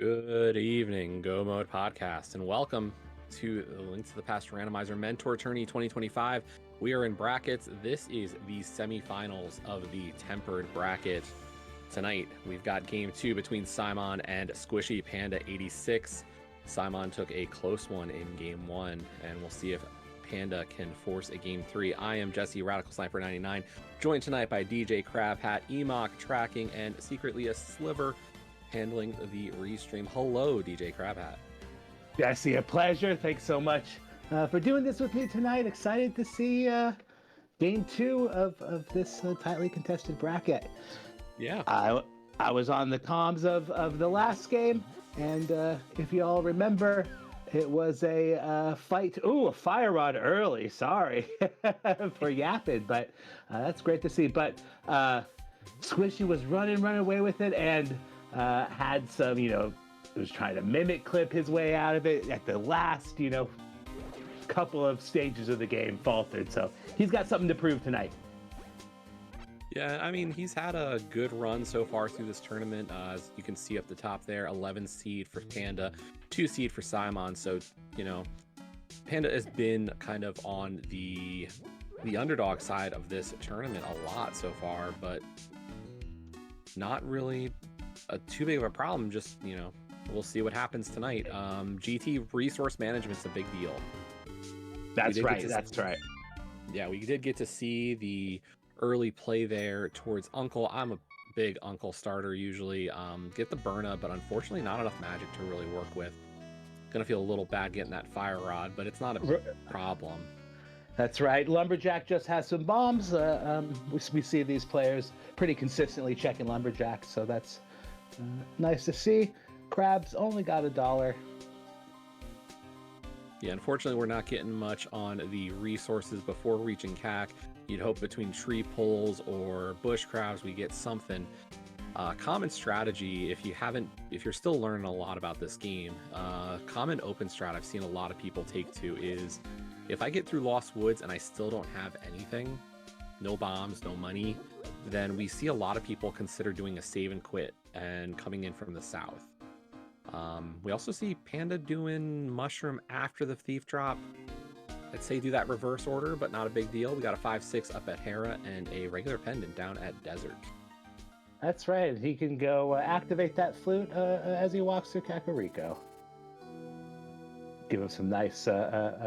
Good evening, Go Mode Podcast, and welcome to the Link to the Past Randomizer Mentor Tourney 2025. We are in brackets. This is the semifinals of the tempered bracket. Tonight, we've got game 2 between Psymon and SquishyPanda 86. Psymon took a close one in game 1, and we'll see if Panda can force a game 3. I am Jesse Radical Sniper 99, joined tonight by DJ Crab Hat, Emok Tracking, and secretly a Sliver handling the restream. Hello, DJ Crab Hat. Jesse, a pleasure. Thanks so much for doing this with me tonight. Excited to see game 2 of this tightly contested bracket. Yeah. I was on the comms of the last game, and if you all remember, it was a fight. Ooh, a fire rod early. Sorry for yapping, but that's great to see. But Squishy was running away with it, and had some, was trying to mimic clip his way out of it at the last, couple of stages of the game, faltered. So he's got something to prove tonight. Yeah, I mean, he's had a good run so far through this tournament. As you can see up the top there, 11 seed for Panda, 2 seed for Psymon. So, Panda has been kind of on the underdog side of this tournament a lot so far, but not really too big of a problem. Just, we'll see what happens tonight. GT resource management's a big deal. That's right. Yeah, we did get to see the early play there towards Uncle. I'm a big Uncle starter usually. Get the Burna, but unfortunately not enough magic to really work with. Gonna feel a little bad getting that fire rod, but it's not a problem. That's right. Lumberjack just has some bombs. We see these players pretty consistently checking Lumberjack, so that's nice to see. Crab's only got $1. Yeah, unfortunately, we're not getting much on the resources before reaching CAC. You'd hope between tree pulls or bush crabs we get something. Common strategy, if you're still learning a lot about this game, common open strat I've seen a lot of people take to is, if I get through Lost Woods and I still don't have anything, no bombs, no money, then we see a lot of people consider doing a save and quit and coming in from the south. We also see Panda doing Mushroom after the Thief drop. I'd say do that reverse order, but not a big deal. We got a 5-6 up at Hera and a regular pendant down at Desert. That's right. He can go activate that flute as he walks through Kakariko. Give him some nice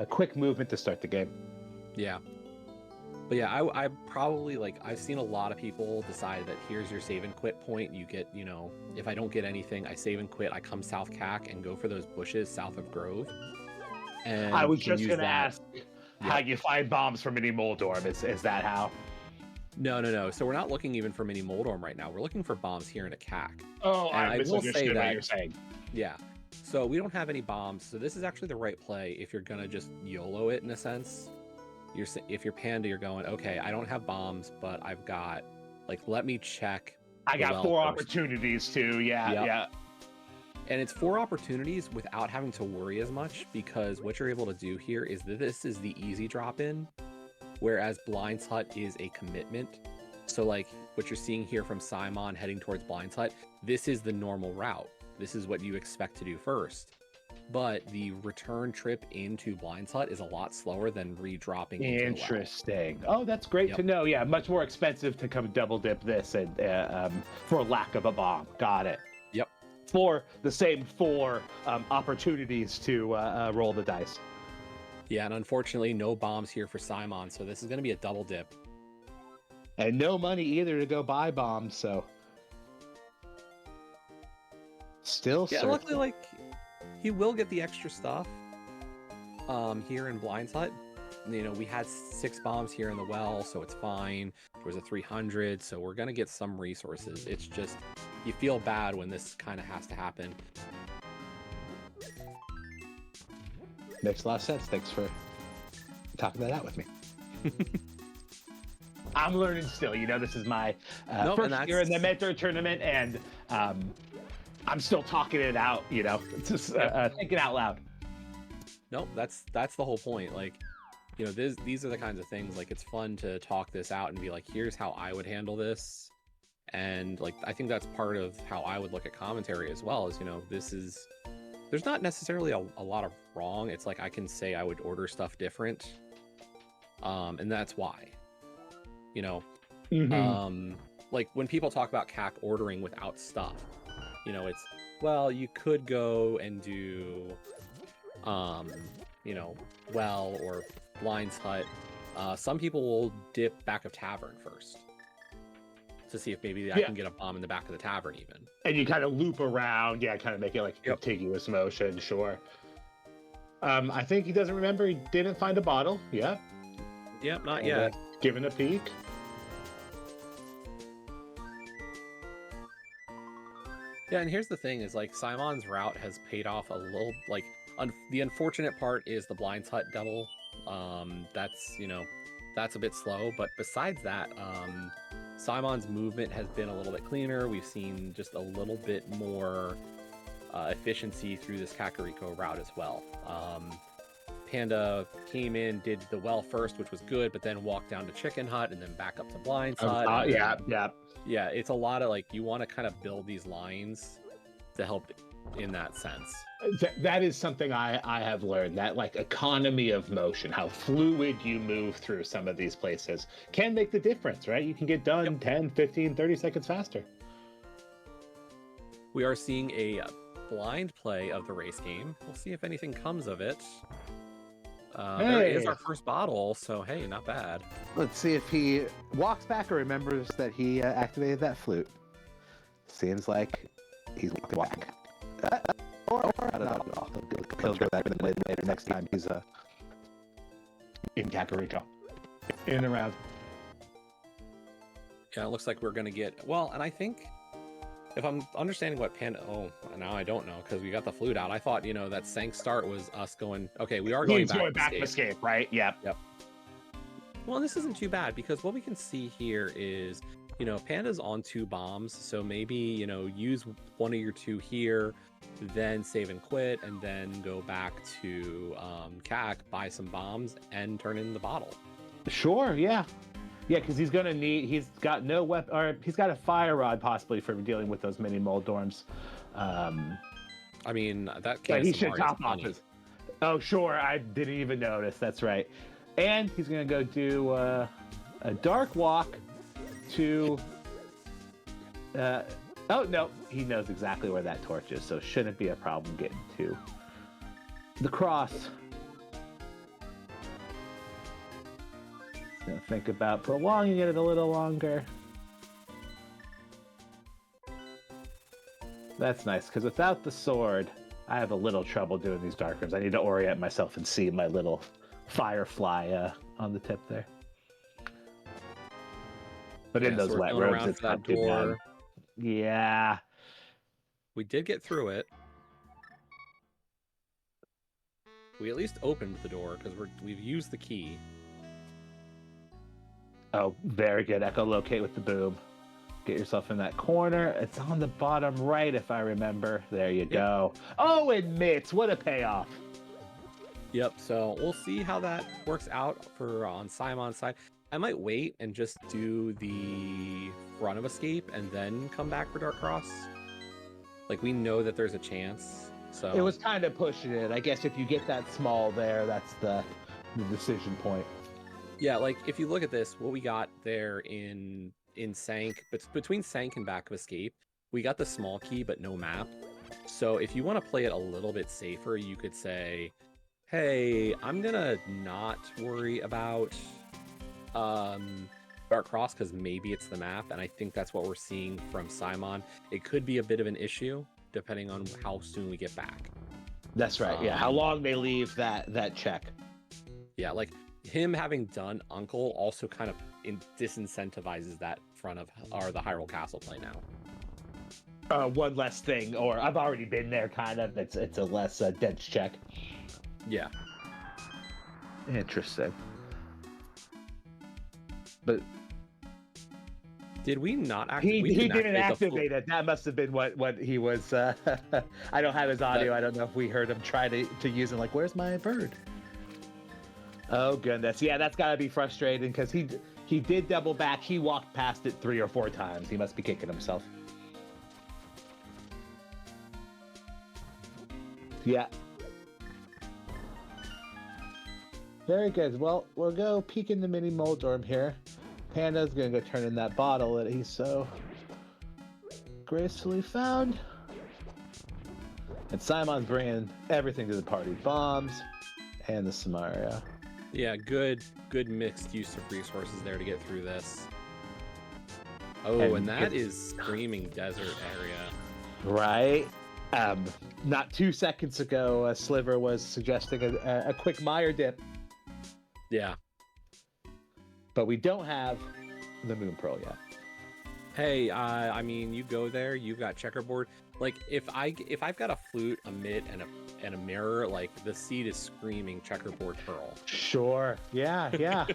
quick movement to start the game. Yeah. But yeah, I probably, I've seen a lot of people decide that here's your save and quit point. You get, if I don't get anything, I save and quit. I come South CAC and go for those bushes south of Grove. And I was just going to ask how you find bombs for Mini Moldorm. Is that how? No. So we're not looking even for Mini Moldorm right now. We're looking for bombs here in a CAC. Oh, I will say that. What you're saying. Yeah. So we don't have any bombs. So this is actually the right play if you're going to just YOLO it in a sense. If you're Panda, you're going, okay, I don't have bombs, but I've got, let me check. I got 4 opportunities too. Yeah. And it's 4 opportunities without having to worry as much, because what you're able to do here is that this is the easy drop in, whereas Blind's Hut is a commitment. So what you're seeing here from Psymon heading towards Blind's Hut, this is the normal route. This is what you expect to do first. But the return trip into Blind's Hut is a lot slower than redropping. Interesting. Oh, that's great to know. Yeah, much more expensive to come double dip this and for lack of a bomb. Got it. Yep. For the same 4 opportunities to roll the dice. Yeah, and unfortunately, no bombs here for Psymon, so this is going to be a double dip. And no money either to go buy bombs, so still. Yeah, luckily, he will get the extra stuff here in Blind's Hut. We had 6 bombs here in the well, so it's fine. There was a 300, so we're going to get some resources. It's just, you feel bad when this kind of has to happen. Makes a lot of sense. Thanks for talking that out with me. I'm learning still. This is my first year in the Mentor tournament, and I'm still talking it out, just thinking out loud. Nope, that's the whole point. These are the kinds of things, it's fun to talk this out and be like, here's how I would handle this. And like I think that's part of how I would look at commentary as well, is there's not necessarily a lot of wrong. It's like I can say I would order stuff different, and that's why, you know. Like when people talk about CAC ordering without stuff, it's, well, you could go and do well, or Blind's Hut. Some people will dip back of tavern first to see if maybe I can get a bomb in the back of the tavern even. And you kind of loop around, kind of make it like a contiguous motion, sure. I think he doesn't remember he didn't find a bottle. Yep, not yet. Giving a peek. Yeah, and here's the thing is, like, Psymon's route has paid off a little. Like, the unfortunate part is the Blind's Hut double. That's a bit slow, but besides that, Psymon's movement has been a little bit cleaner. We've seen just a little bit more efficiency through this Kakariko route as well. Panda came in, did the well first, which was good, but then walked down to Chicken Hut and then back up to Blind's Hut. Yeah, it's a lot of, like, you want to kind of build these lines to help in that sense. That is something I have learned, that like economy of motion, how fluid you move through some of these places can make the difference, right? You can get done 10, 15, 30 seconds faster. We are seeing a blind play of the race game. We'll see if anything comes of it. There is our first bottle, so hey, not bad. Let's see if he walks back or remembers that he activated that flute. Seems like he's walking back. Or I don't know. He'll go back later next time he's in Kakariko. In and around. Yeah, it looks like we're going to get... Well, and I think, if I'm understanding what Panda... Oh, now I don't know, because we got the flute out. I thought, that Sank start was us going... Okay, we are going back to escape, right? Yep. Well, this isn't too bad, because what we can see here is, Panda's on 2 bombs, so maybe, use one of your 2 here, then save and quit, and then go back to CAC, buy some bombs, and turn in the bottle. Sure, yeah. Yeah, because he's gonna need. He's got no weapon, or he's got a fire rod possibly for dealing with those mini Moldorms. I mean, that he should top off his. Oh, sure, I didn't even notice. That's right. And he's gonna go do a dark walk to. Oh no, he knows exactly where that torch is, so shouldn't be a problem getting to the cross. Gonna think about prolonging it a little longer. That's nice, because without the sword, I have a little trouble doing these dark rooms. I need to orient myself and see my little firefly on the tip there. But in those wet rooms, it's not too bad. Yeah. We did get through it. We at least opened the door, because we've used the key. Oh, very good. Echolocate with the boom. Get yourself in that corner. It's on the bottom right, if I remember. There you go. Oh, and mitts. What a payoff. Yep, so we'll see how that works out for on Psymon's side. I might wait and just do the front of escape and then come back for Dark Cross. Like, we know that there's a chance. So it was kind of pushing it. I guess if you get that small there, that's the decision point. Yeah, like, if you look at this, what we got there in Sank, but between Sank and Back of Escape, we got the small key, but no map. So if you want to play it a little bit safer, you could say, hey, I'm going to not worry about Dark Cross, because maybe it's the map, and I think that's what we're seeing from Psymon. It could be a bit of an issue, depending on how soon we get back. That's right, yeah. How long they leave that check. Yeah, like, him having done Uncle also kind of disincentivizes that front of the Hyrule Castle play now. One less thing, or I've already been there, kind of. It's a less dense check. Yeah. Interesting. But did we not activate? He didn't activate it. That must have been what he was. I don't have his audio. I don't know if we heard him try to use it. Like, where's my bird? Oh goodness, yeah, that's gotta be frustrating, because He did double back. He walked past it 3 or 4 times. He must be kicking himself. Yeah. Very good. Well, we'll go peek in the mini mold dorm here. Panda's gonna go turn in that bottle that he so gracefully found. And Simon's bringing everything to the party. Bombs and the Samaria. Yeah, good mixed use of resources there to get through this. Oh, and that is screaming desert area. Right? Not 2 seconds ago, Sliver was suggesting a quick Meyer dip. Yeah. But we don't have the Moon Pearl yet. Hey, I mean, you go there, you've got checkerboard. Like, if I've got a flute, a mitt, and a mirror, like the seed is screaming checkerboard pearl. Sure. Yeah, yeah.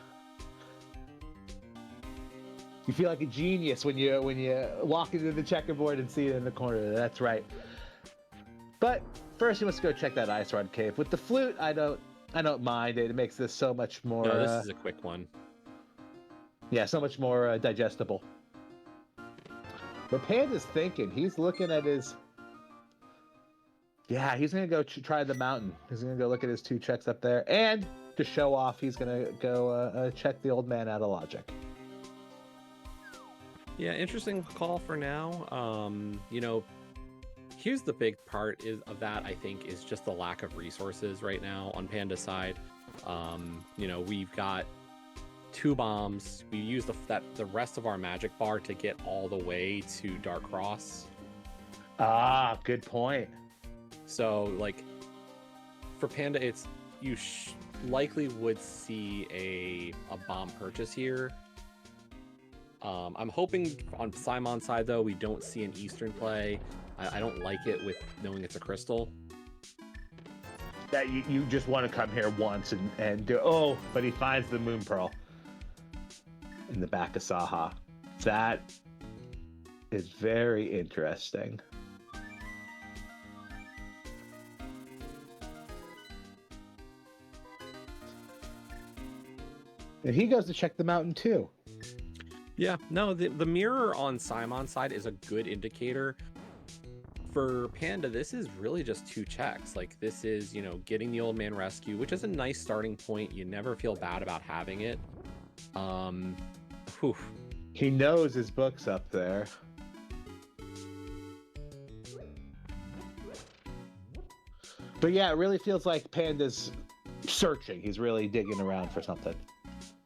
You feel like a genius when you walk into the checkerboard and see it in the corner. That's right. But first, you must go check that Ice Rod Cave. With the flute, I don't mind it. It makes this so much more. No, this is a quick one. Yeah, so much more digestible. But Panda's thinking. He's looking at his. Yeah, he's gonna go try the mountain. He's gonna go look at his 2 checks up there, and to show off, he's gonna go check the old man out of logic. Yeah, interesting call for now. You know, here's the big part of that, I think, is just the lack of resources right now on Panda's side. You know, we've got 2 bombs. We use the rest of our magic bar to get all the way to Dark Cross. Ah, good point. So, like, for Panda, it's you likely would see a bomb purchase here. I'm hoping on Psymon's side, though, we don't see an Eastern play. I don't like it with knowing it's a crystal. That you just want to come here once and do. Oh, but he finds the Moon Pearl in the back of Saha. That is very interesting. And he goes to check the mountain too. Yeah, no, the mirror on Psymon's side is a good indicator. For Panda, this is really just 2 checks. Like, this is, you know, getting the old man rescue, which is a nice starting point. You never feel bad about having it. Whew. He knows his book's up there. But yeah, it really feels like Panda's searching. He's really digging around for something.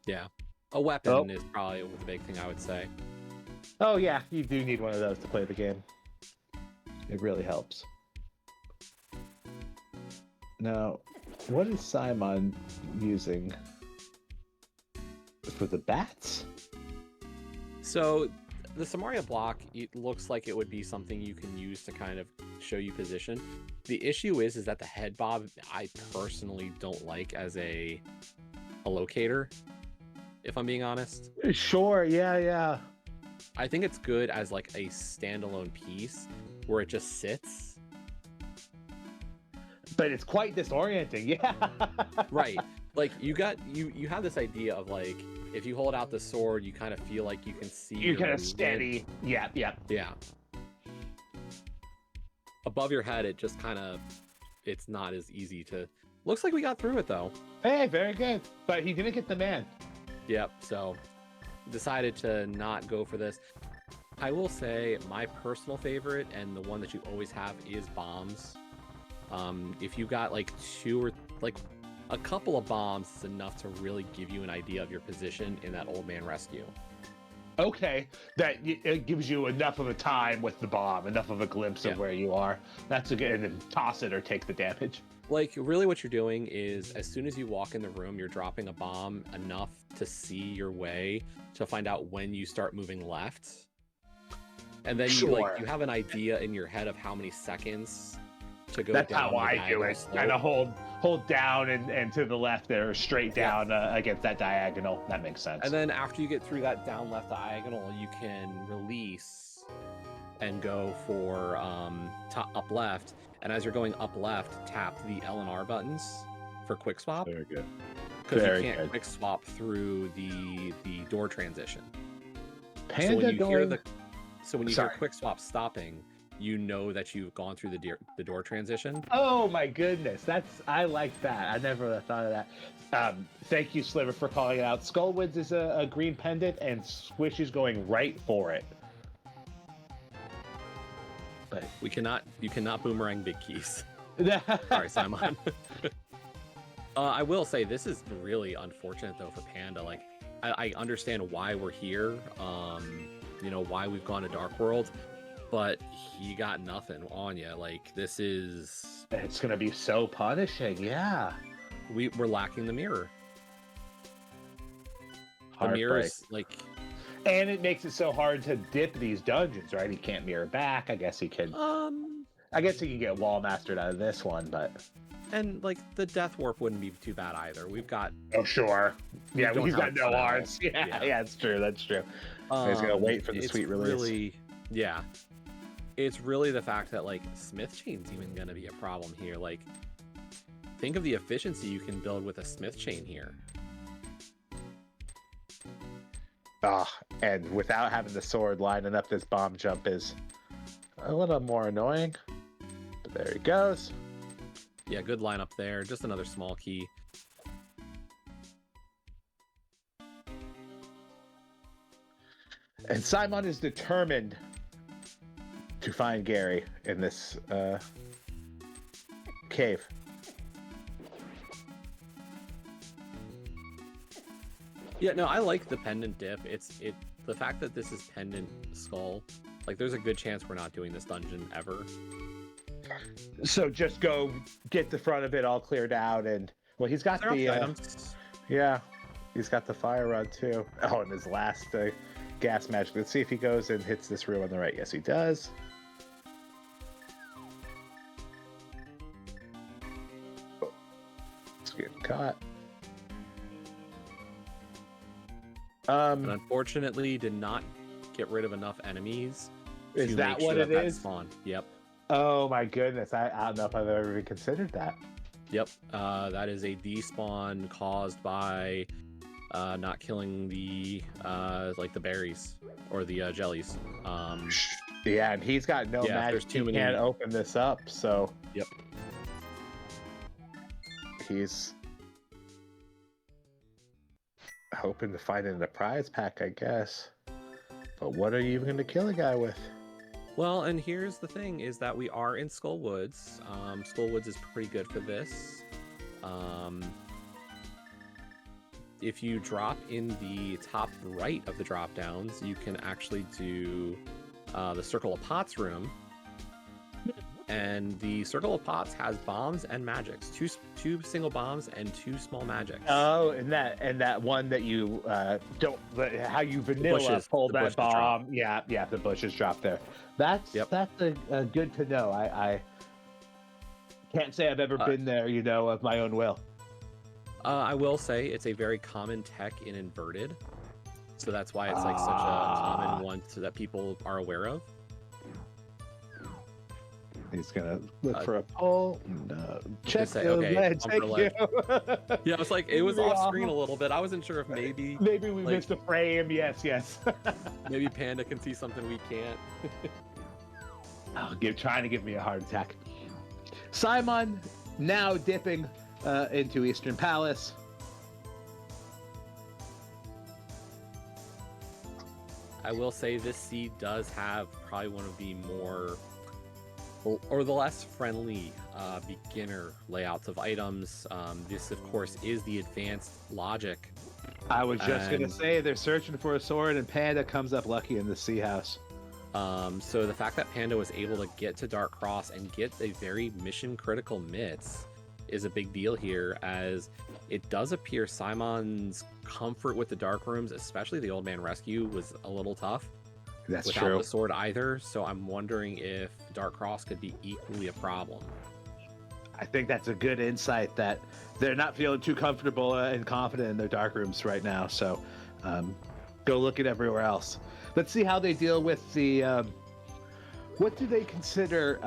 Yeah. A weapon is probably the big thing I would say. Oh yeah, you do need one of those to play the game. It really helps. Now, what is Psymon using for the bats? So the Samaria block, it looks like it would be something you can use to kind of show you position. The issue is that the head bob, I personally don't like as a locator, if I'm being honest. Sure, yeah. I think it's good as like a standalone piece where it just sits. But it's quite disorienting, yeah. Right. Like you have this idea of like, if you hold out the sword, you kind of feel like you can see. You're kind of steady. Yeah. Yeah. Above your head, it just kind of, it's not as easy to. Looks like we got through it though. Hey, very good. But he didn't get the man. Yep. So decided to not go for this. I will say my personal favorite and the one that you always have is bombs. If you got like 2 or like a couple of bombs, it's enough to really give you an idea of your position in that old man rescue. Okay, it gives you enough of a time with the bomb, enough of a glimpse of where you are. That's a good, and then toss it or take the damage. Like, really what you're doing is as soon as you walk in the room, you're dropping a bomb enough to see your way to find out when you start moving left. And then you have an idea in your head of how many seconds to go That's down. That's how I do it. Kind of hold down and to the left there, straight down against that diagonal. That makes sense. And then after you get through that down left diagonal, you can release and go for up left. And as you're going up left, tap the L and R buttons for quick swap. Very good. because you Very can't good. quick swap through the door transition. Panda so when you hear going. when you Sorry. hear quick swap stopping, you know that you've gone through the door transition. Oh my goodness, I like that. I never thought of that. Thank you, Sliver, for calling it out. Skullwoods is a green pendant, and Squish is going right for it. But You cannot boomerang big keys. Sorry, Simon. I will say this is really unfortunate though for Panda. Like, I understand why we're here. Why we've gone to Dark World, but he got nothing on you. Like, this is. It's gonna be so punishing. Yeah. We're lacking the mirror. The Heartbreak. mirror's like. And it makes it so hard to dip these dungeons, right? He can't mirror back. I guess he can. I guess he can get wall mastered out of this one, but. And like the death warp wouldn't be too bad either. We've got. Oh sure. Yeah, don't he's have got no tunnel. hearts. Yeah, that's true. That's true. He's gonna wait for the It's sweet release. Really, yeah. It's really the fact that like Smith Chain's even gonna be a problem here. Like, think of the efficiency you can build with a Smith Chain here. And without having the sword lining up this bomb jump is a little more annoying. But there he goes. Yeah, good lineup there. Just another small key. And Psymon is determined to find Gary in this cave. Yeah, no, I like the pendant dip. The fact that this is pendant skull. Like, there's a good chance we're not doing this dungeon ever. So just go get the front of it all cleared out, and well, he's got the items. yeah, he's got the fire rod too. Oh, and his last gas magic. Let's see if he goes and hits this room on the right. Yes, he does. It's getting caught. And unfortunately, did not get rid of enough enemies. Is to that make what sure it that is? Spawn. Yep. Oh my goodness, I don't know if I've ever even considered that. Yep. That is a despawn caused by not killing the the berries or the jellies. Yeah, and he's got no Yeah, magic. there's too He many- can't open this up, so Yep. he's hoping to find it in the prize pack, I guess. But what are you even going to kill a guy with? Well, and here's the thing: is that we are in Skullwoods. Skullwoods is pretty good for this. If you drop in the top right of the drop downs, you can actually do the Circle of Pots room. And the Circle of Pots has bombs and magics. Two single bombs and 2 small magics. Oh, and that one that you don't, how you vanilla bushes, pull the that bushes drop. bomb. Yeah, the bushes drop there. That's a good to know. I can't say I've ever been there, of my own will. I will say it's a very common tech in inverted, so that's why it's like such a common one so that people are aware of. He's gonna look for a pull. Check say, the okay, ledge. bumper Thank ledge. you. Yeah, it's like it was off screen a little bit. I wasn't sure if maybe we missed a frame. Yes. maybe Panda can see something we can't. Trying to give me a heart attack. Psymon now dipping into Eastern Palace. I will say this seed does have probably one of the more or the less friendly beginner layouts of items. This, of course, is the advanced logic. I was just going to say they're searching for a sword, and Panda comes up lucky in the Sea House. So the fact that Panda was able to get to Dark Cross and get a very mission-critical mitts is a big deal here, as it does appear Simon's comfort with the Dark Rooms, especially the Old Man Rescue, was a little tough. That's without true. the sword either, so I'm wondering if Dark Cross could be equally a problem. I think that's a good insight that they're not feeling too comfortable and confident in their dark rooms right now. So go look at everywhere else. Let's see how they deal with the. What do they consider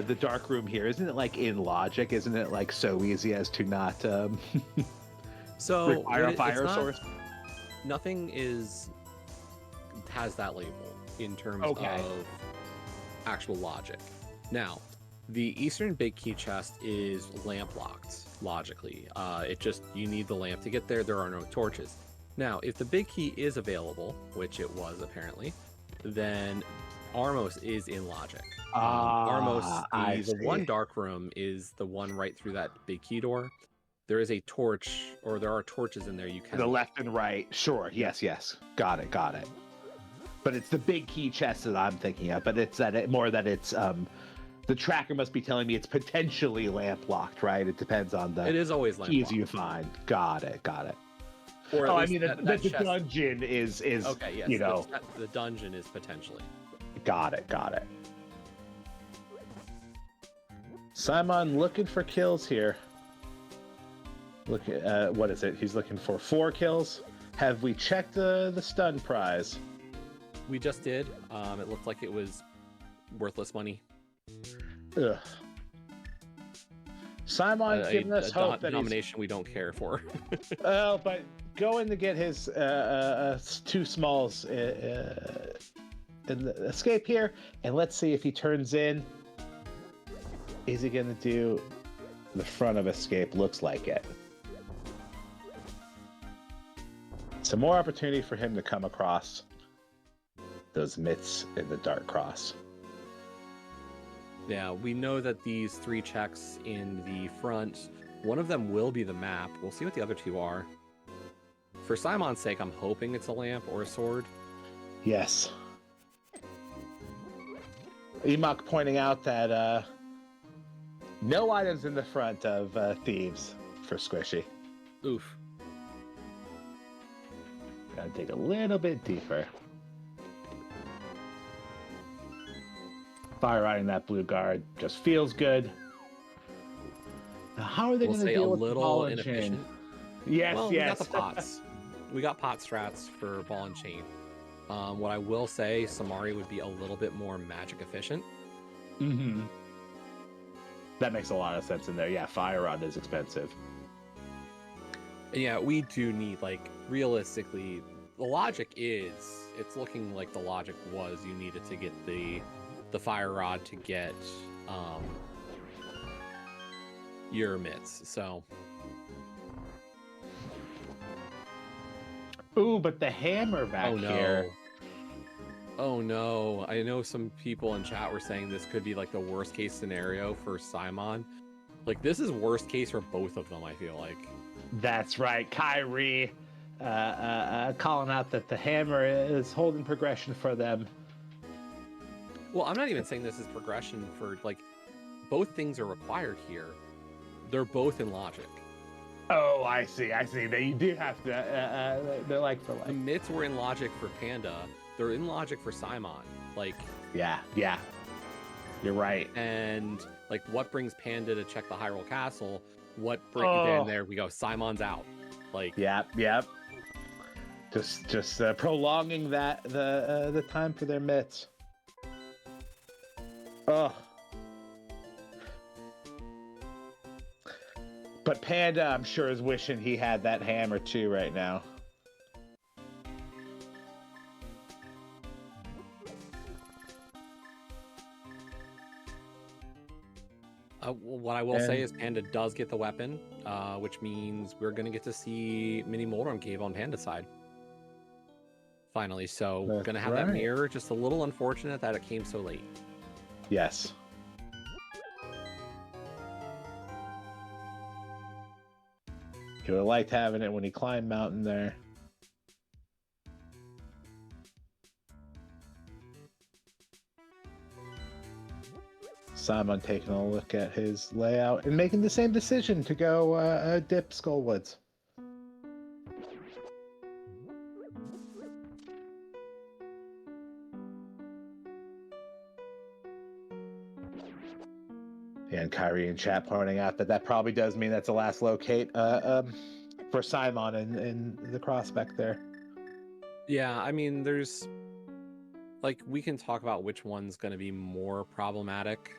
the dark room here? Isn't it like in logic? Isn't it like so easy as to not? So require a it's fire not- source? Nothing has that label in terms Okay. of actual logic. Now, the Eastern Big Key chest is lamp locked logically. You need the lamp to get there. There are no torches. Now, if the Big Key is available, which it was apparently, then Armos is in logic. Armos, the one dark room is the one right through that Big Key door. There is a torch, or there are torches in there you can The light. left and right. Sure. Yes. Got it. But it's the big key chest that I'm thinking of. But it's the tracker must be telling me it's potentially lamp locked, right? It depends on the It is always lamp keys locked. you find. Got it. Or Oh, at I least mean, that the chest- dungeon is Okay, yes. you know. The dungeon is potentially. Got it. Psymon looking for kills here. Look at what is it? He's looking for 4 kills. Have we checked the stun prize? We just did. It looked like it was worthless money. Ugh. Simon giving us hope that nomination we don't care for. Well, but going to get his 2 smalls in the escape here, and let's see if he turns in. Is he going to do the front of escape? Looks like it. Some more opportunity for him to come across those myths in the Dark Cross. Yeah, we know that these 3 checks in the front, one of them will be the map. We'll see what the other 2 are. For Simon's sake, I'm hoping it's a lamp or a sword. Yes. Emok pointing out that no items in the front of thieves for Squishy. Oof. Gotta dig a little bit deeper. Fire riding that blue guard just feels good. Now, how are they We'll going to say a deal with the little ball and chain? inefficient. Yes, Well, yes. we got the pots. We got pot strats for ball and chain. What I will say, Samari would be a little bit more magic efficient. Mm-hmm. That makes a lot of sense in there. Yeah, fire rod is expensive. And yeah, we do need, like, realistically, the logic is, it's looking like the logic was you needed to get the fire rod to get your mitts. So Ooh, but the hammer back here. Oh no. I know some people in chat were saying this could be like the worst case scenario for Psymon. Like, this is worst case for both of them, I feel like. That's right. Kyrie calling out that the hammer is holding progression for them. Well, I'm not even saying this is progression for, like, both things are required here. They're both in logic. Oh, I see. They do have to. They're like for The like. mitts were in logic for Panda. They're in logic for Psymon. Like, Yeah. You're right. and like, what brings Panda to check the Hyrule Castle? What brings Oh. then there we go. Psymon's out. Like, Yep. Just prolonging the time for their mitts. Oh. But Panda, I'm sure, is wishing he had that hammer too right now. what I will say is Panda does get the weapon, which means we're gonna get to see Mini Moldorm Cave on Panda's side. Finally, so That's gonna have that mirror. Just a little unfortunate that it came so late. Yes. He would have liked having it when he climbed mountain there. Simon taking a look at his layout and making the same decision to go dip Skullwoods. And Kyrie in chat pointing out that probably does mean that's the last locate for Simon in the crossback there. Yeah, I mean, there's, like, we can talk about which one's going to be more problematic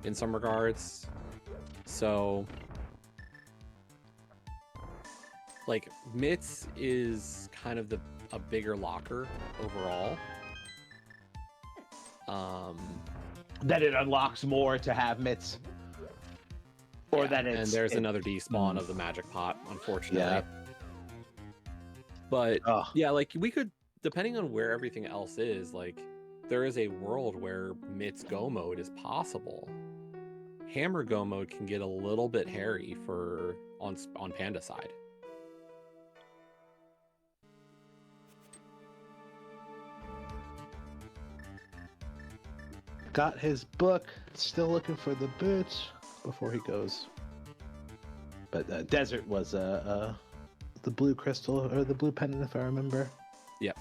in some regards. So like Mitts is kind of a bigger locker overall. That it unlocks more to have Mitts. Or yeah, that it's... and there's another despawn of the magic pot, unfortunately. Yeah. But Oh. yeah, like we could, depending on where everything else is, like there is a world where Mitts Go mode is possible. Hammer Go mode can get a little bit hairy for on Panda side. Got his book. Still looking for the boots before he goes. But Desert was the blue crystal or the blue pendant, if I remember. Yep.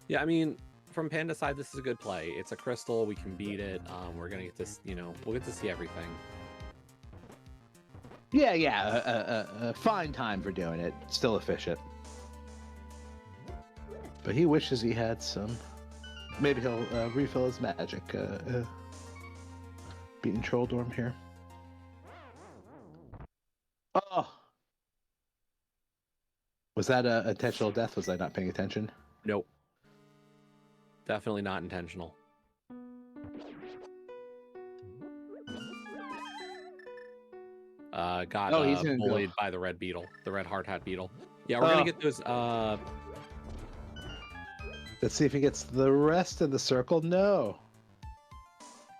Yeah, I mean, from Panda side, this is a good play. It's a crystal. We can beat it. We're gonna get this. You know, we'll get to see everything. Yeah, a fine time for doing it. Still efficient. But he wishes he had some. Maybe he'll refill his magic. Beating Troll Dorm here. Oh! Was that a intentional death? Was I not paying attention? Nope. Definitely not intentional. Got he's gonna bullied go. by the red beetle, the red hard hat beetle. Yeah, we're gonna get those. Let's see if he gets the rest of the circle. No.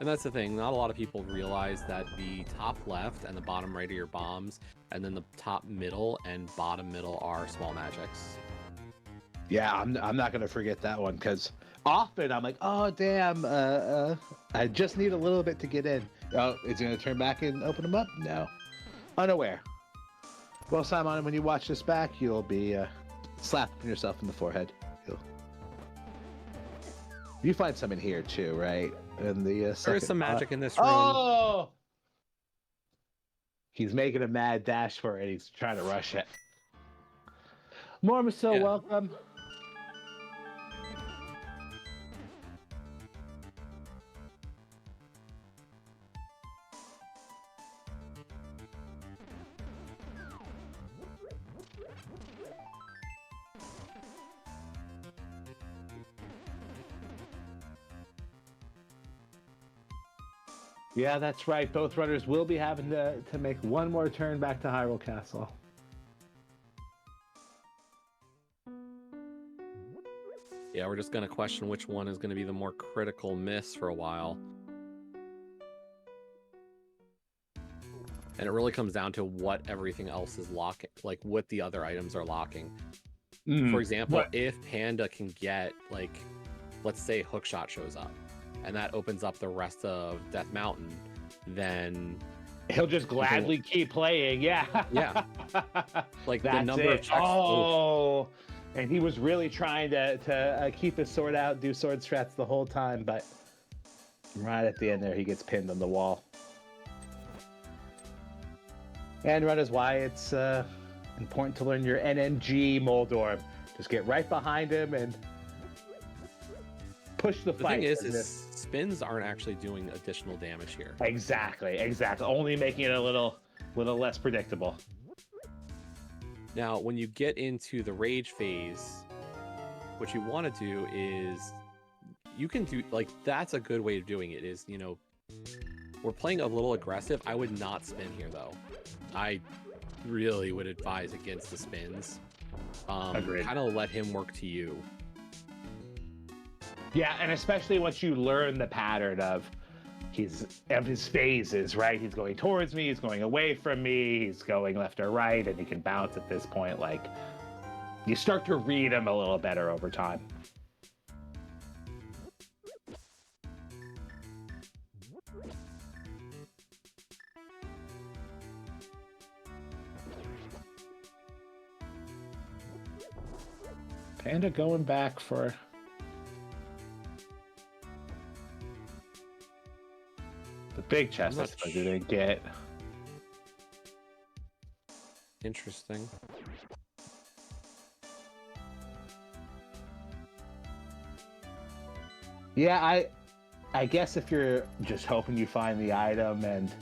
And that's the thing. Not a lot of people realize that the top left and the bottom right are your bombs, and then the top middle and bottom middle are small magics. Yeah, I'm not gonna forget that one because often I'm like, oh damn, I just need a little bit to get in. Oh, is he gonna turn back and open them up? No, unaware. Well, Psymon, when you watch this back, you'll be slapping yourself in the forehead. You find some in here too, right? In the There is some magic in this room. Oh! He's making a mad dash for it. He's trying to rush it. Mormiso, Yeah. welcome. Yeah, that's right. Both runners will be having to make one more turn back to Hyrule Castle. Yeah, we're just going to question which one is going to be the more critical miss for a while. And it really comes down to what everything else is locking, like what the other items are locking. For example, if Panda can get, like, let's say Hookshot shows up, and that opens up the rest of Death Mountain, then he'll just gladly keep playing. Yeah. Yeah. Like that's the number of checks. Oh, and he was really trying to keep his sword out, do sword strats the whole time, but right at the end there, he gets pinned on the wall. And that is why it's important to learn your NMG, Moldorm. Just get right behind him and push the fight. The thing is spins aren't actually doing additional damage here. Exactly. Only making it a little less predictable. Now, when you get into the rage phase, what you want to do is you can do, like, that's a good way of doing it is, you know, we're playing a little aggressive. I would not spin here, though. I really would advise against the spins. Agreed. Kind of let him work to you. Yeah, and especially once you learn the pattern of his phases, right? He's going towards me, he's going away from me, he's going left or right, and he can bounce at this point. Like, you start to read him a little better over time. Panda going back for... the big chest, I suppose you didn't get. Interesting. Yeah, I guess if you're just hoping you find the item and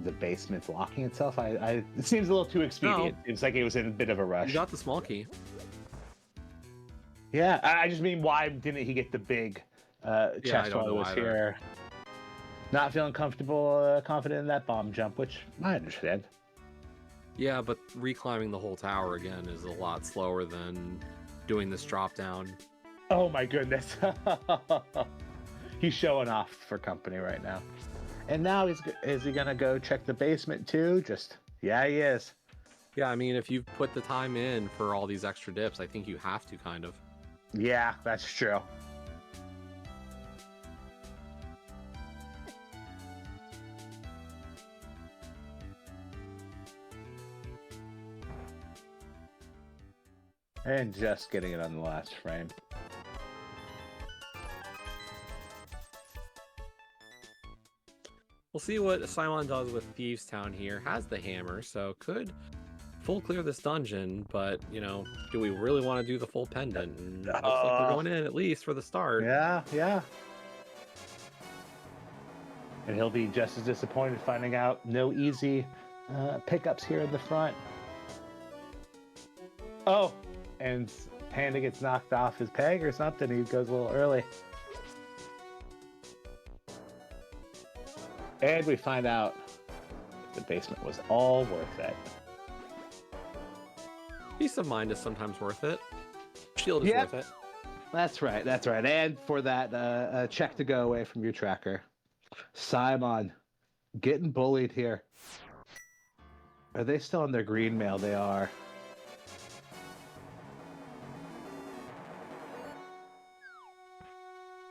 the basement's locking itself. It seems a little too expedient. No. It's like it was in a bit of a rush. You got the small key. Yeah, I just mean, why didn't he get the big chest while he was here? Not feeling comfortable, confident in that bomb jump, which I understand. Yeah, but reclimbing the whole tower again is a lot slower than doing this drop down. Oh my goodness. He's showing off for company right now. And now is he gonna go check the basement too? Yeah, he is. Yeah, I mean, if you've put the time in for all these extra dips, I think you have to, kind of. Yeah, that's true. And just getting it on the last frame. We'll see what Psymon does with Thieves Town here. Has the hammer, so could full clear this dungeon, but, you know, do we really want to do the full pendant? And looks like we're going in, at least for the start. Yeah, yeah. And he'll be just as disappointed finding out no easy pickups here in the front. Oh, and Panda gets knocked off his peg or something. He goes a little early. And we find out the basement was all worth it. Peace of mind is sometimes worth it. Shield is worth it. That's right, that's right. And for that check to go away from your tracker. Psymon getting bullied here. Are they still on their green mail? They are.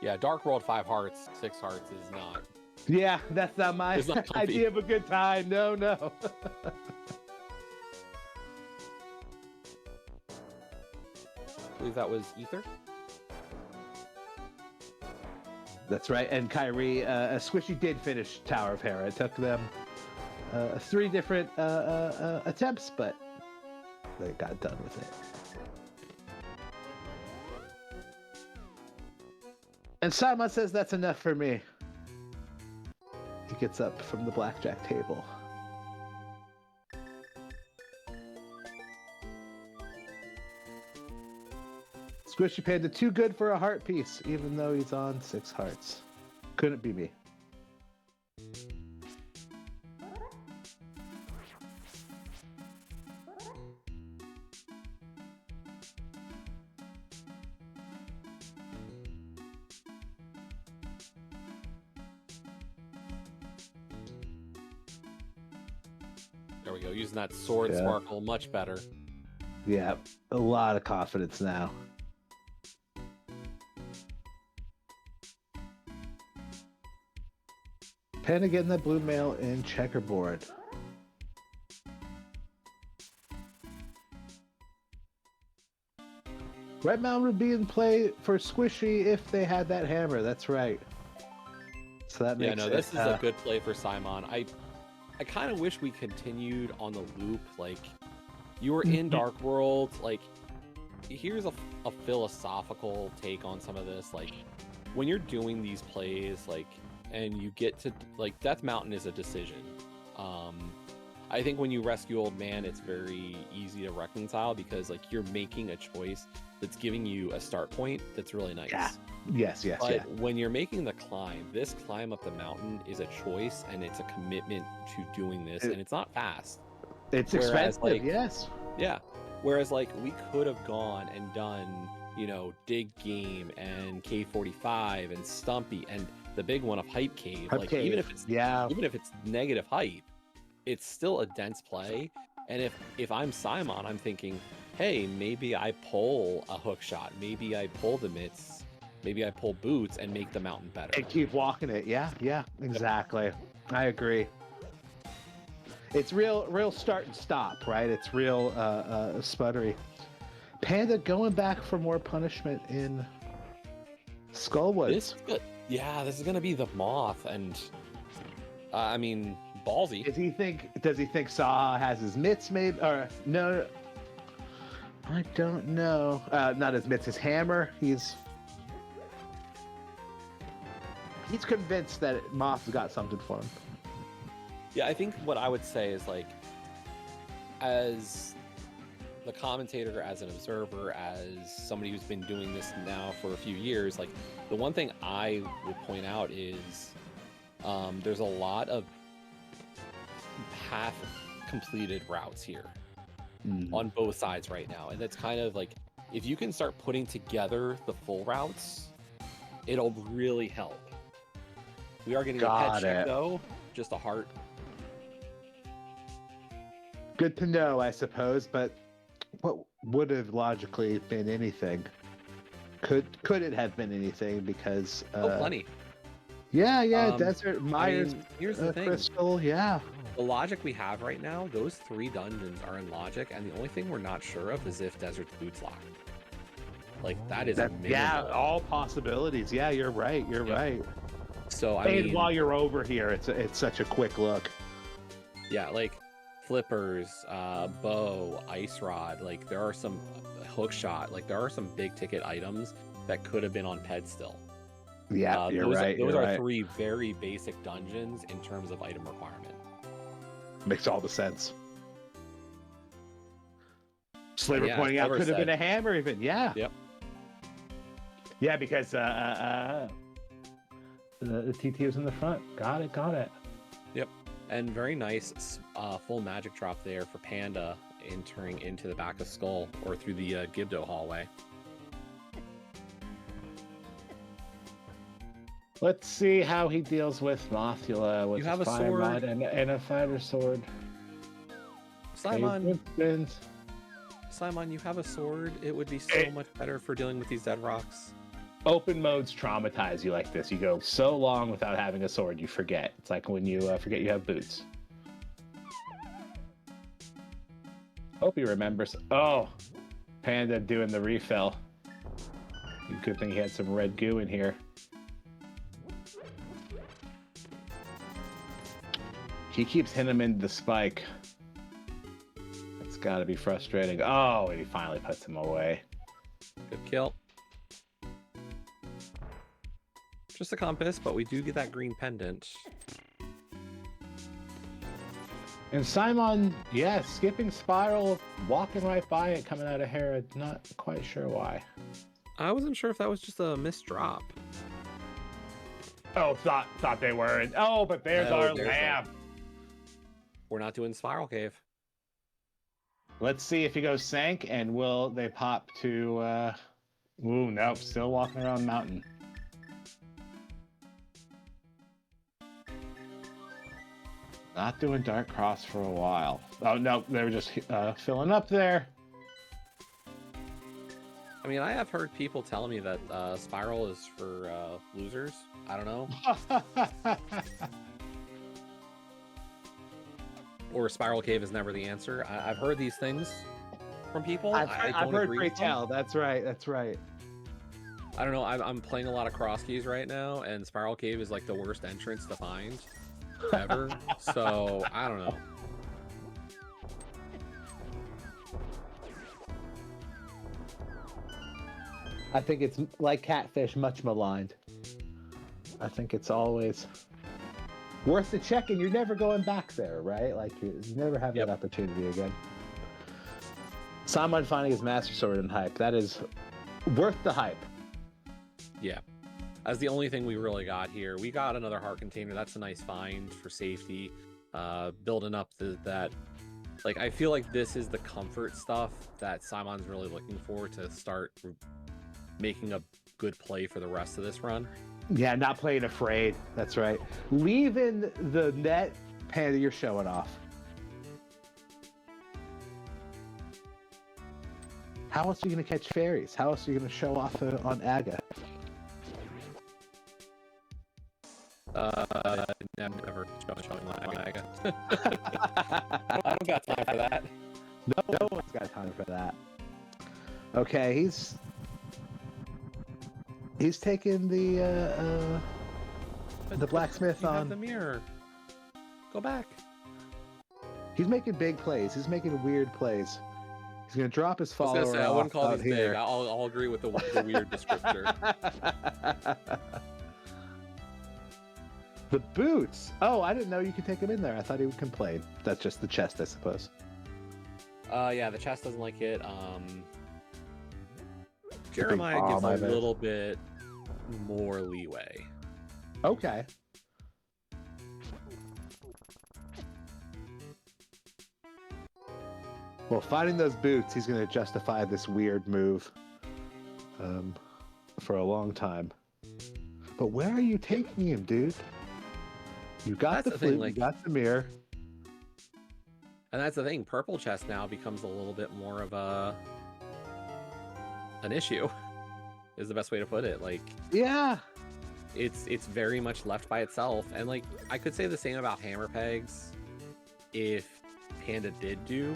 Yeah, Dark World 5 hearts, 6 hearts is not. Yeah, that's not my not idea of a good time. No, no. I believe that was Ether. That's right. And Kyrie, Squishy did finish Tower of Hera. It took them 3 different attempts, but they got done with it. And Psymon says that's enough for me. He gets up from the blackjack table. SquishyPanda too good for a heart piece, even though he's on 6 hearts. Couldn't be me. There we go, using that sword sparkle much better. Yeah, a lot of confidence now. Panda getting that blue mail in checkerboard. Red Mountain would be in play for Squishy if they had that hammer. That's right. So that makes this is a good play for Psymon. I kind of wish we continued on the loop. Like, you were in Dark World. Like, here's a philosophical take on some of this. Like, when you're doing these plays, like, and you get to, like, Death Mountain is a decision. I think when you rescue Old Man, it's very easy to reconcile because, like, you're making a choice that's giving you a start point that's really nice. Yeah. Yes, but when you're making the climb, this climb up the mountain is a choice and it's a commitment to doing this, and it's not fast. It's expensive, like, yes. Yeah. Whereas, like, we could have gone and done, you know, Dig Game and K45 and Stumpy and the big one of Hype Cave. Even if it's negative height, it's still a dense play. And if I'm Psymon, I'm thinking, hey, maybe I pull a hook shot, maybe I pull the mitts, maybe I pull boots and make the mountain better. And keep walking it. Yeah, exactly. I agree. It's real start and stop, right? It's real sputtery. Panda going back for more punishment in Skullwoods. This is gonna be the moth, and I mean, ballsy. Does he think Saw has his mitts made, or no? I don't know. Not his mitts, his hammer. He's convinced that Moth's got something for him. Yeah, I think what I would say is like, as the commentator, as an observer, as somebody who's been doing this now for a few years, like the one thing I would point out is there's a lot of half completed routes here on both sides right now, and that's kind of like, if you can start putting together the full routes, it'll really help. We are getting a pet check though, just a heart. Good to know, I suppose, but what would have logically been anything? Could it have been anything? Because Plenty. Yeah, Desert Myers, I mean, here's the thing. Crystal, yeah. The logic we have right now, those 3 dungeons are in logic, and the only thing we're not sure of is if Desert's boots lock. Like, that is minimal. Yeah, all possibilities. Yeah, you're right. You're right. So I mean, while you're over here, it's such a quick look. Yeah, like flippers, bow, ice rod. Like, there are some hook shot. Like, there are some big ticket items that could have been on Ped still. Yeah, you're right. Those are 3 very basic dungeons in terms of item requirement. Makes all the sense. Slaver pointing out could have been a hammer even. Yeah. Yep. Yeah, because the TT was in the front. Got it. Yep. And very nice full magic drop there for Panda entering into the back of Skull or through the Gibdo hallway. Let's see how he deals with Mothula with a fire sword rod and a fighter sword. Psymon, you have a sword. It would be so much better for dealing with these dead rocks. Open modes traumatize you like this. You go so long without having a sword, you forget. It's like when you forget you have boots. Hope he remembers. Oh, Panda doing the refill. Good thing he had some red goo in here. He keeps hitting him into the spike. That's got to be frustrating. Oh, and he finally puts him away. Good kill. Just a compass, but we do get that green pendant. And Psymon, yeah, skipping Spiral, walking right by it, coming out of Herod. Not quite sure why. I wasn't sure if that was just a missed drop. Oh, thought they were. Oh, but there's our lamb. We're not doing Spiral Cave. Let's see if he goes Sank, and will they pop to... Ooh, nope, still walking around Mountain. Not doing Dark Cross for a while. Oh, no, they were just filling up there. I mean, I have heard people telling me that Spiral is for losers. I don't know. Or Spiral Cave is never the answer. I've heard these things from people. I've heard Pray Tell. That's right. I don't know. I'm playing a lot of cross keys right now, and Spiral Cave is like the worst entrance to find ever. So I don't know. I think it's like Catfish, much maligned. I think it's always worth the check, and you're never going back there, right? Like you never have that opportunity again. Psymon finding his Master Sword in hype. That is worth the hype. Yeah. As the only thing we really got here, we got another heart container. That's a nice find for safety. Building up that. Like, I feel like this is the comfort stuff that Psymon's really looking for to start making a good play for the rest of this run. Yeah, not playing afraid. That's right. Leaving the net, Panda, you're showing off. How else are you going to catch fairies? How else are you going to show off on Aga? Never showing on Aga. I don't got time for that. No one's got time for that. Okay, he's taking the blacksmith you on. Have the mirror. Go back. He's making big plays. He's making weird plays. He's gonna drop his follower. I wouldn't call these here. big. I'll agree with the weird descriptor. The boots. Oh, I didn't know you could take him in there. I thought he would complain. That's just the chest, I suppose. Yeah, the chest doesn't like it. Jeremiah gives a little bit more leeway. Okay. Well, finding those boots, he's going to justify this weird move for a long time. But where are you taking him, dude? You got the flute, you got the mirror. And that's the thing. Purple chest now becomes a little bit more of an issue, is the best way to put it. Like, yeah, it's very much left by itself. And like, I could say the same about hammer pegs if Panda did do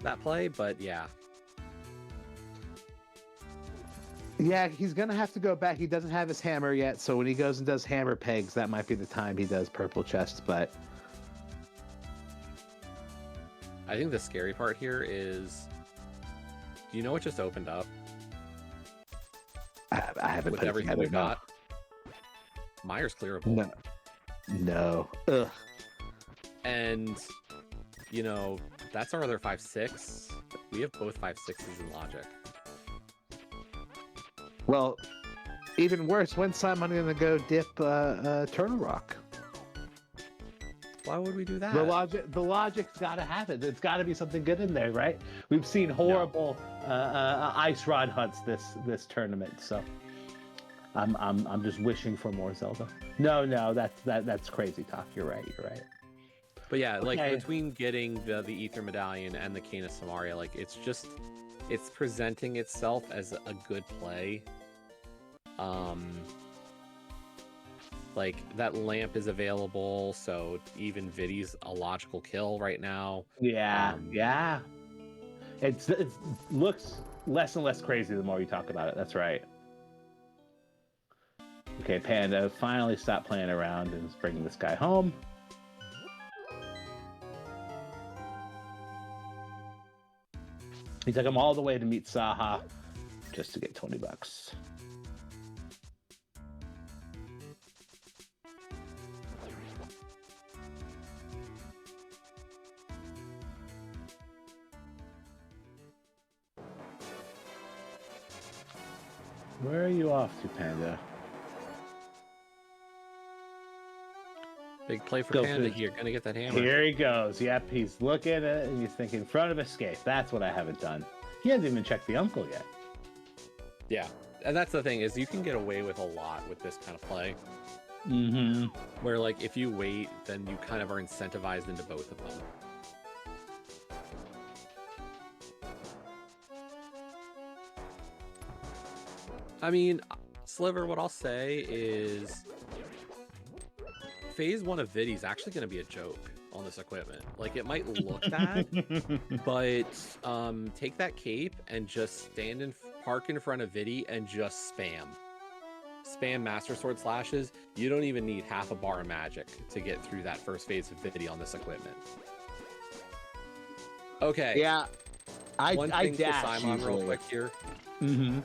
that play, but yeah. Yeah, he's gonna have to go back. He doesn't have his hammer yet, so when he goes and does hammer pegs, that might be the time he does purple chest. But I think the scary part here is, do you know what just opened up? I haven't with put everything we've got. Myers clearable. No. Ugh. And you know, that's our other 5/6. We have both 5/6s in logic. Well, even worse, when's Psymon gonna go dip Turtle Rock? Why would we do that? The logic's got to happen. There's got to be something good in there, right? We've seen horrible ice rod hunts this tournament, so I'm just wishing for more Zelda. No, that's crazy talk. You're right. But yeah, like between getting the Ether Medallion and the Cane of Samaria, like it's presenting itself as a good play. Like that lamp is available, so even Vidi's a logical kill right now. Yeah. It looks less and less crazy the more you talk about it. That's right. Okay, Panda, finally stop playing around and is bringing this guy home. He took him all the way to meet Saha just to get $20. Where are you off to, Panda? Big play for Panda here. Gonna get that hammer. Here he goes. Yep, he's looking at it and he's thinking, front of escape. That's what I haven't done. He hasn't even checked the uncle yet. Yeah, and that's the thing, is you can get away with a lot with this kind of play. Mm-hmm. Where, like, if you wait, then you kind of are incentivized into both of them. I mean, Sliver, what I'll say is Phase 1 of Vidi's actually going to be a joke on this equipment. Like, it might look bad, but take that cape and just park in front of Vidi and just spam Master Sword slashes. You don't even need half a bar of magic to get through that first phase of Vidi on this equipment. Okay. Yeah. One thing for Psymon real quick here. Mm-hmm.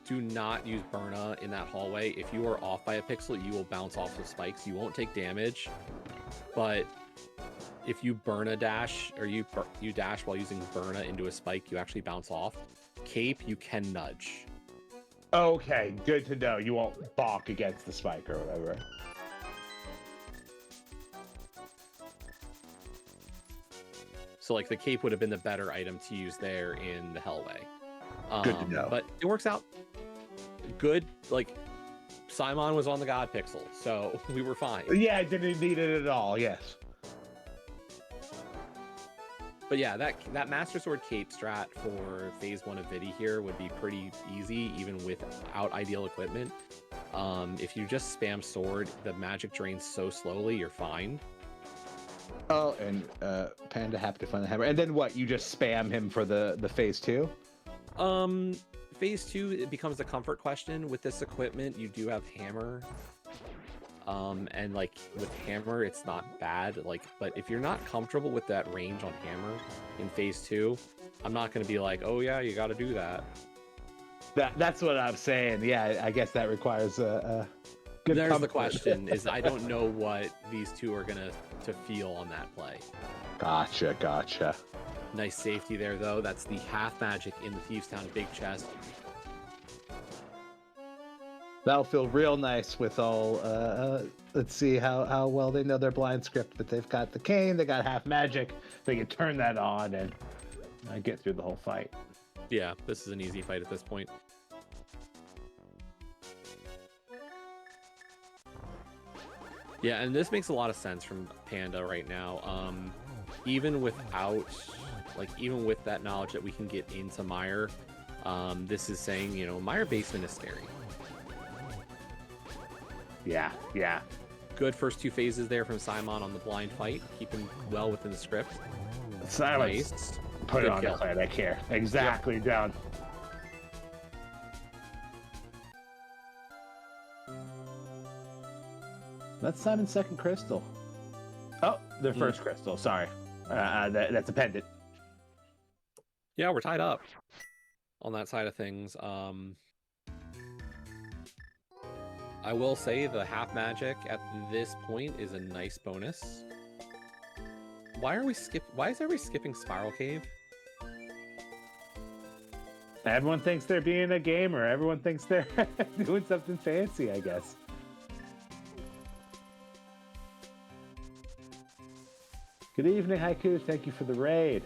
Do not use Burna in that hallway. If you are off by a pixel, you will bounce off the spikes. You won't take damage, but if you Burna dash, or you dash while using Burna into a spike, you actually bounce off. Cape, you can nudge. Okay, good to know. You won't balk against the spike or whatever. So like the cape would have been the better item to use there in the hallway. Good to know. But it works out good. Like Psymon was on the God Pixel, so we were fine. Yeah, I didn't need it at all. Yes. But yeah, that Master Sword cape strat for phase 1 of Vidi here would be pretty easy, even without ideal equipment. If you just spam sword, the magic drains so slowly, you're fine. Oh, and Panda happy to find the hammer. And then what? You just spam him for the phase 2? Phase 2, it becomes a comfort question. With this equipment, you do have hammer. And like with hammer, it's not bad. Like, but if you're not comfortable with that range on hammer in phase 2, I'm not going to be like, oh yeah, you got to do that. That's what I'm saying. Yeah, I guess that requires There's the comfort. question: is I don't know what these two are gonna to feel on that play. Gotcha. Nice safety there, though. That's the half magic in the Thieves Town big chest. That'll feel real nice with all. Let's see how well they know their blind script, but they've got the cane, they got half magic. They can turn that on and get through the whole fight. Yeah, this is an easy fight at this point. Yeah, and this makes a lot of sense from Panda right now. Even without, even with that knowledge that we can get into Mire, this is saying, Mire Basement is scary. Yeah. Good first two phases there from Psymon on the blind fight, keeping well within the script. Silence. Nice. Put it Good on kill. the plate. I care. Exactly. Down. That's Simon's second crystal. Oh, their first crystal. Sorry. That's a pendant. Yeah, we're tied up on that side of things. I will say the half magic at this point is a nice bonus. Why is everybody skipping Spiral Cave? Everyone thinks they're being a gamer. Everyone thinks they're doing something fancy, I guess. Good evening, Haiku. Thank you for the raid.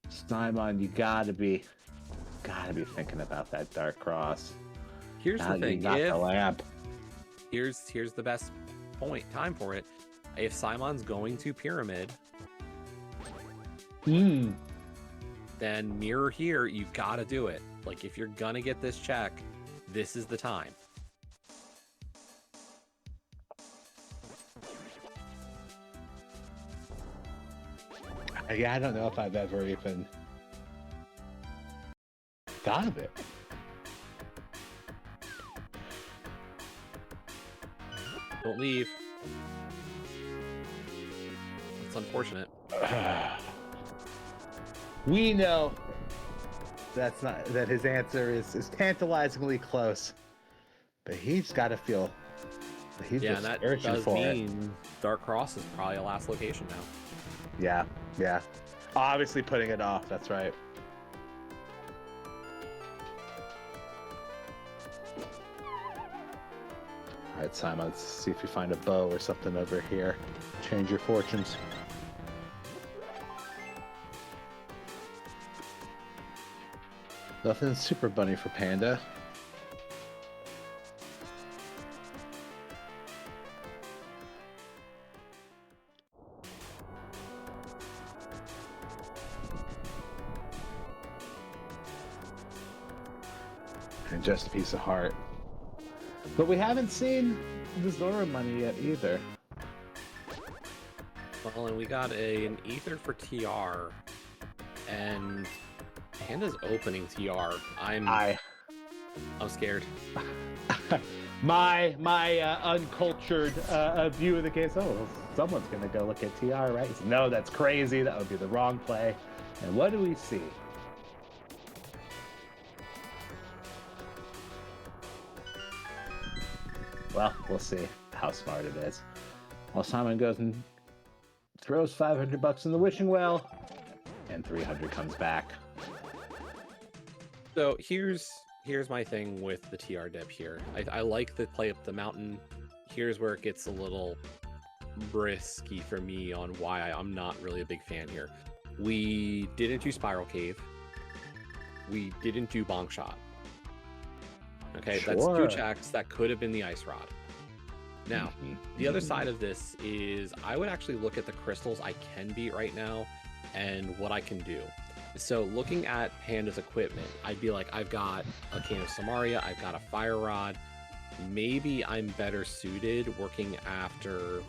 Simon, you gotta be thinking about that dark cross. Here's the thing. You got the lamp. Here's the best time for it. If Simon's going to Pyramid, then mirror here, you gotta do it. If you're gonna get this check, this is the time. Yeah, I don't know if I've ever even thought of it. Don't leave. It's unfortunate. We know that his answer is tantalizingly close, but he's got to feel that he's Yeah, just and that searching does for mean Dark Cross is probably a last location now. Yeah. Obviously putting it off. That's right. All right, Simon. Let's see if you find a bow or something over here. Change your fortunes. Nothing super bunny for Panda. And just a piece of heart. But we haven't seen the Zora money yet either. Well, and we got an Ether for TR, and Panda's opening TR. I'm scared. my uncultured view of the case. Oh, well, someone's gonna go look at TR, right? He said, no, that's crazy. That would be the wrong play. And what do we see? Well, we'll see how smart it is. Well, Simon goes and throws $500 in the wishing well, and 300 comes back. So here's my thing with the TR dip here. I like the play up the mountain. Here's where it gets a little risky for me on why I'm not really a big fan here. We didn't do Spiral Cave. We didn't do Bonk Shot. Okay, Sure. That's two checks. That could have been the Ice Rod. Now, the other side of this is I would actually look at the crystals I can beat right now and what I can do. So looking at Panda's equipment, I'd be like, I've got a Cane of Samaria, I've got a Fire Rod. Maybe I'm better suited working after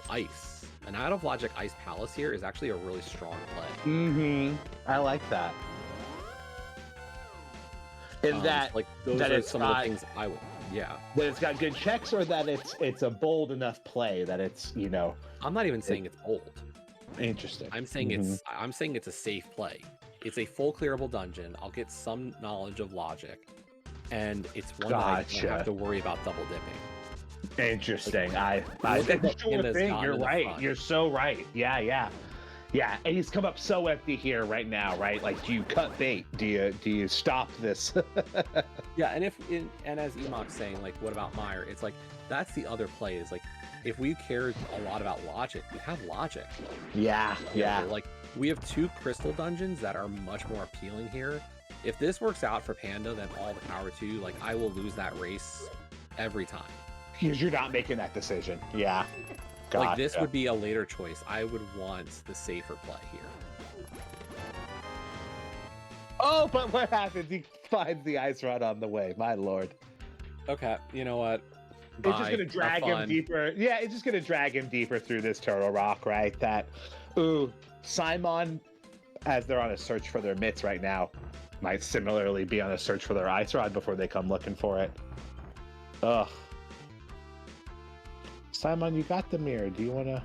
Ice. An Out of Logic Ice Palace here is actually a really strong play. I like that. In that those that are it's some got, of the things I would, yeah. That it's got good checks, or that it's a bold enough play that it's, I'm not even saying it's bold. Interesting. I'm saying it's a safe play. It's a full clearable dungeon. I'll get some knowledge of logic, and it's one that I don't have to worry about double dipping. Interesting. Like, That's sure thing. You're right. Front. You're so right. Yeah. And he's come up so empty here right now, right? Like, do you cut bait? Do you stop this? Yeah, and as Emok's saying, like, what about Meyer? It's like that's the other play. Is like if we cared a lot about logic, we have logic. Yeah. Like we have 2 crystal dungeons that are much more appealing here. If this works out for Panda, then all the power to you. Like I will lose that race every time. Because you're not making that decision. Yeah. Gotcha. Like this would be a later choice. I would want the safer play here. Oh, but what happens? He finds the ice rod on the way. My lord. Okay, you know what? It's just gonna drag him deeper. Yeah, it's just gonna drag him deeper through this turtle rock, right? Psymon, as they're on a search for their mitts right now, might similarly be on a search for their ice rod before they come looking for it. Ugh. Psymon, you got the mirror. Do you want to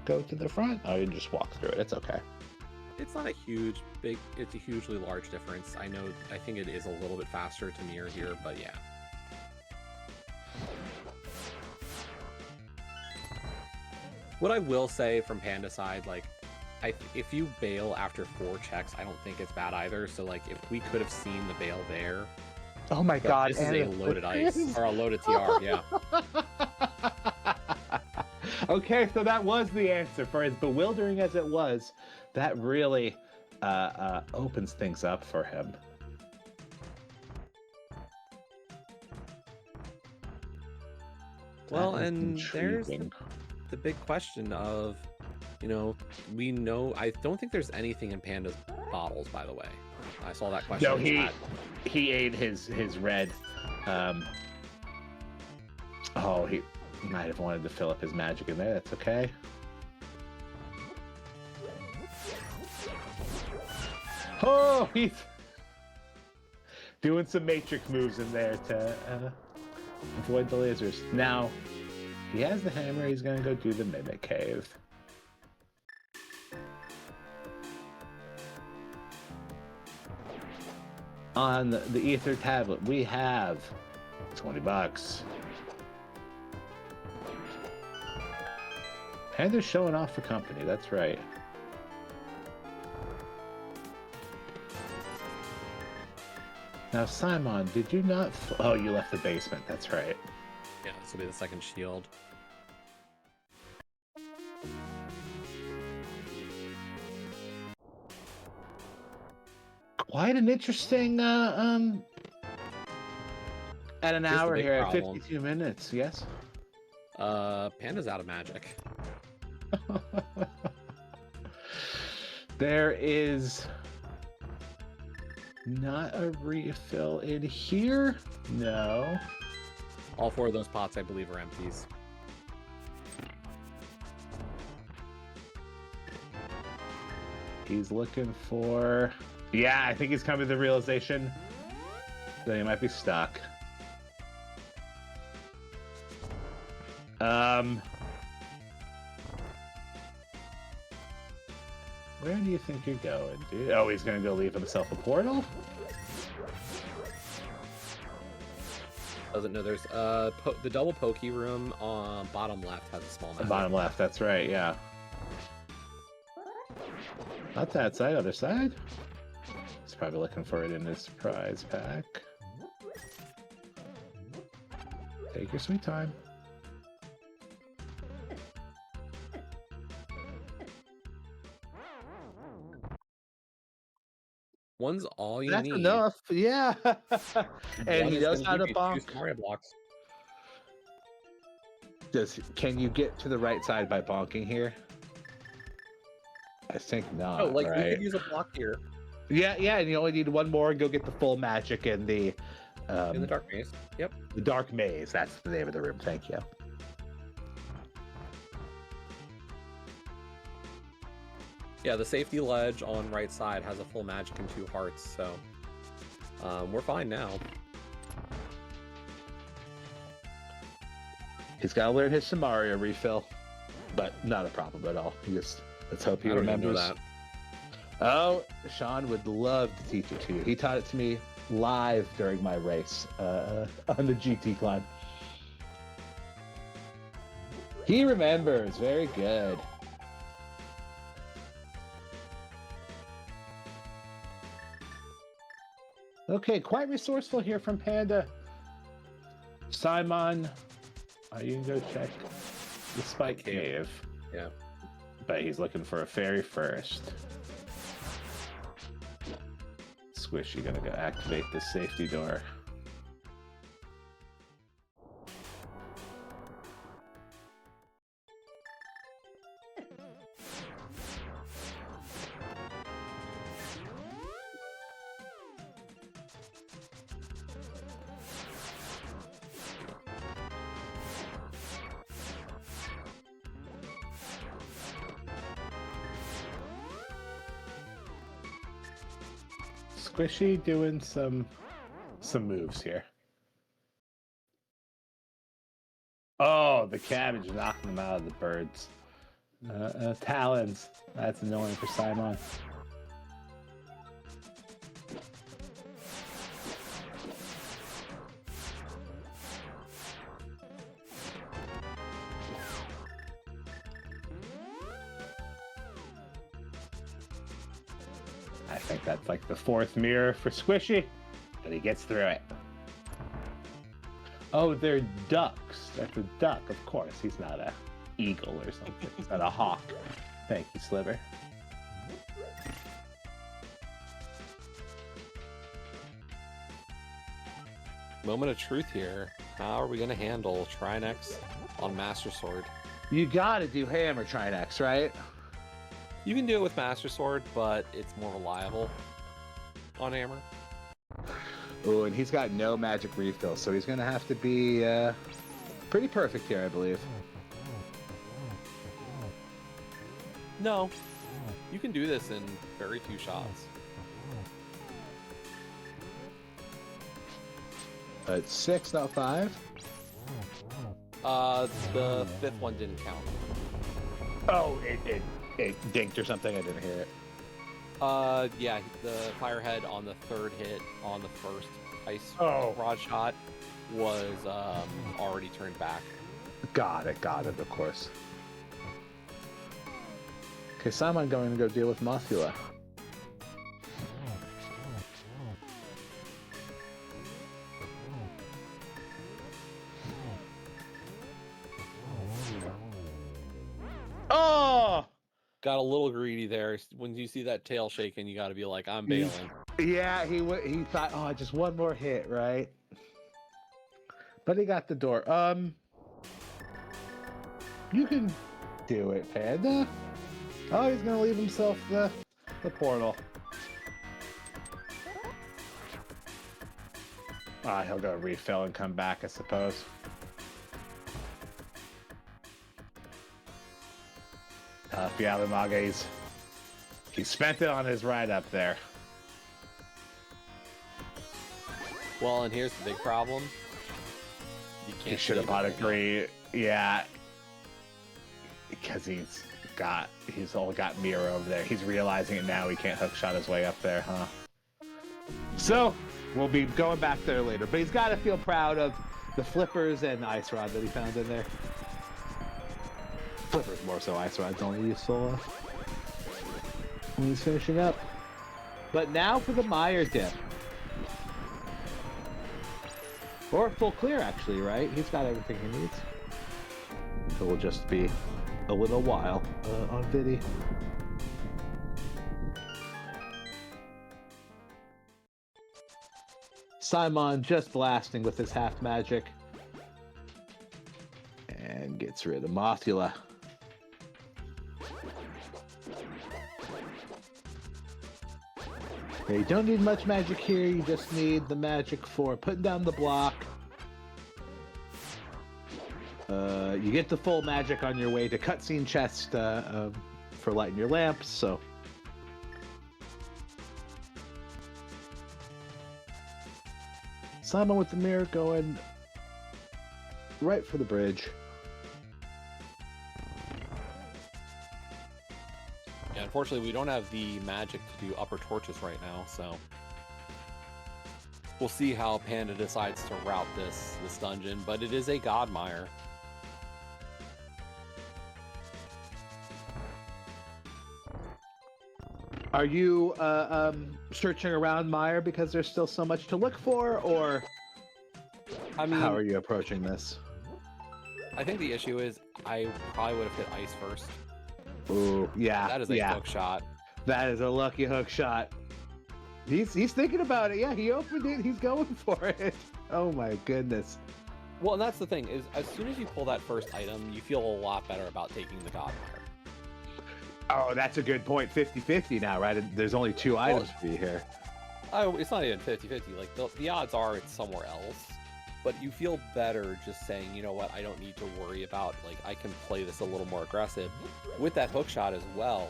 go to the front? Oh, you can just walk through it. It's okay. It's not a it's a hugely large difference. I think it is a little bit faster to mirror here, but yeah. What I will say from Panda side, like, if you bail after 4 checks, I don't think it's bad either. So, like, if we could have seen the bail there. Oh my God! This is a loaded ice or a loaded TR, yeah. Okay, so that was the answer. For as bewildering as it was, that really opens things up for him. Well, and there's the big question of, we know. I don't think there's anything in Panda's bottles, by the way. I saw that question. No, he ate his red. He might have wanted to fill up his magic in there. That's okay. Oh, he's doing some matrix moves in there to avoid the lasers. Now, he has the hammer. He's going to go do the Mimic Cave. On the Ether tablet, we have $20. Panda's showing off for company, that's right. Now, Psymon, did you not... Oh, you left the basement, that's right. Yeah, this will be the second shield. Quite an interesting, at an hour here at 52 minutes, yes? Panda's out of magic. There is not a refill in here? No. All 4 of those pots, I believe, are empties. He's looking for... Yeah, I think he's coming to the realization that he might be stuck. Where do you think you're going, dude? Oh, he's gonna go leave himself a portal? Doesn't know there's the double pokey room on bottom left has a small map. Bottom left, that's right, yeah. Not that side, other side. He's probably looking for it in his prize pack. Take your sweet time. One's all you That's need. enough, yeah. And he does have a bonk. Mario blocks. Can you get to the right side by bonking here? I think not. Oh, like right? we could use a block here. Yeah, and you only need one more and go get the full magic in the Dark Maze. Yep. The Dark Maze. That's the name of the room. Thank you. Yeah, the safety ledge on right side has a full magic and 2 hearts, so we're fine now. He's got to learn his Samaria refill, but not a problem at all. Let's hope he I don't even know remembers. that. Oh, Sean would love to teach it to you. He taught it to me live during my race on the GT climb. He remembers. Very good. Okay, quite resourceful here from Panda. Psymon, you can go check the Spike Cave. Yeah. But he's looking for a fairy first. Squishy gonna go activate the safety door. Squishy doing some moves here. Oh, the cabbage knocking him out of the birds. Talons. That's annoying for Psymon. I think that's like the fourth mirror for Squishy, but he gets through it. Oh, they're ducks. That's a duck, of course. He's not a eagle or something. He's not a hawk. Thank you, Sliver. Moment of truth here. How are we going to handle Trinex on Master Sword? You gotta do hammer Trinex, right? You can do it with Master Sword, but it's more reliable on Hammer. Oh, and he's got no magic refill, so he's gonna have to be pretty perfect here, I believe. No, you can do this in very few shots. It's 6, not 5. The fifth one didn't count. Oh, it dinked or something. I didn't hear it. Yeah, the Firehead on the third hit on the first ice Oh. rod shot was already turned back. Got it, of course. Okay, Simon going to go deal with Mothula. Oh! Got a little greedy there. When you see that tail shaking, you got to be like, I'm bailing. Yeah, he thought, oh, just one more hit, right? But he got the door. You can do it, Panda. Oh, he's gonna leave himself the portal. He'll go refill and come back, I suppose. Fialamage's. He spent it on his ride up there. Well, and here's the big problem. You can't. He should have bought a green. Yeah. Because he's all got mirror over there. He's realizing it now. He can't hookshot his way up there, huh? So we'll be going back there later. But he's got to feel proud of the flippers and the ice rod that he found in there. Flippers more so. Ice rod's only useful when he's finishing up. But now for the Meyer dip. Or full clear, actually, right? He's got everything he needs. So we'll just be a little while on Viddy. Psymon just blasting with his half magic. And gets rid of Mothula. Okay, you don't need much magic here, you just need the magic for putting down the block. You get the full magic on your way to cutscene chest for lighting your lamps, so... Simon with the mirror going right for the bridge. Yeah, unfortunately, we don't have the magic to do upper torches right now, so we'll see how Panda decides to route this dungeon. But it is a God Mire. Are you searching around Mire because there's still so much to look for, or I mean, how are you approaching this? I think the issue is I probably would have hit ice first. Ooh, yeah, That is a hook shot. That is a lucky hook shot. He's thinking about it. Yeah, he opened it. He's going for it. Oh my goodness. Well, and that's the thing is, as soon as you pull that first item, you feel a lot better about taking the God Mire. Oh, that's a good point. 50-50 now, right? There's only two items for you here. Oh, it's not even 50-50. Like, the odds are it's somewhere else. But you feel better just saying, you know what, I don't need to worry about, like, I can play this a little more aggressive. With that hook shot as well,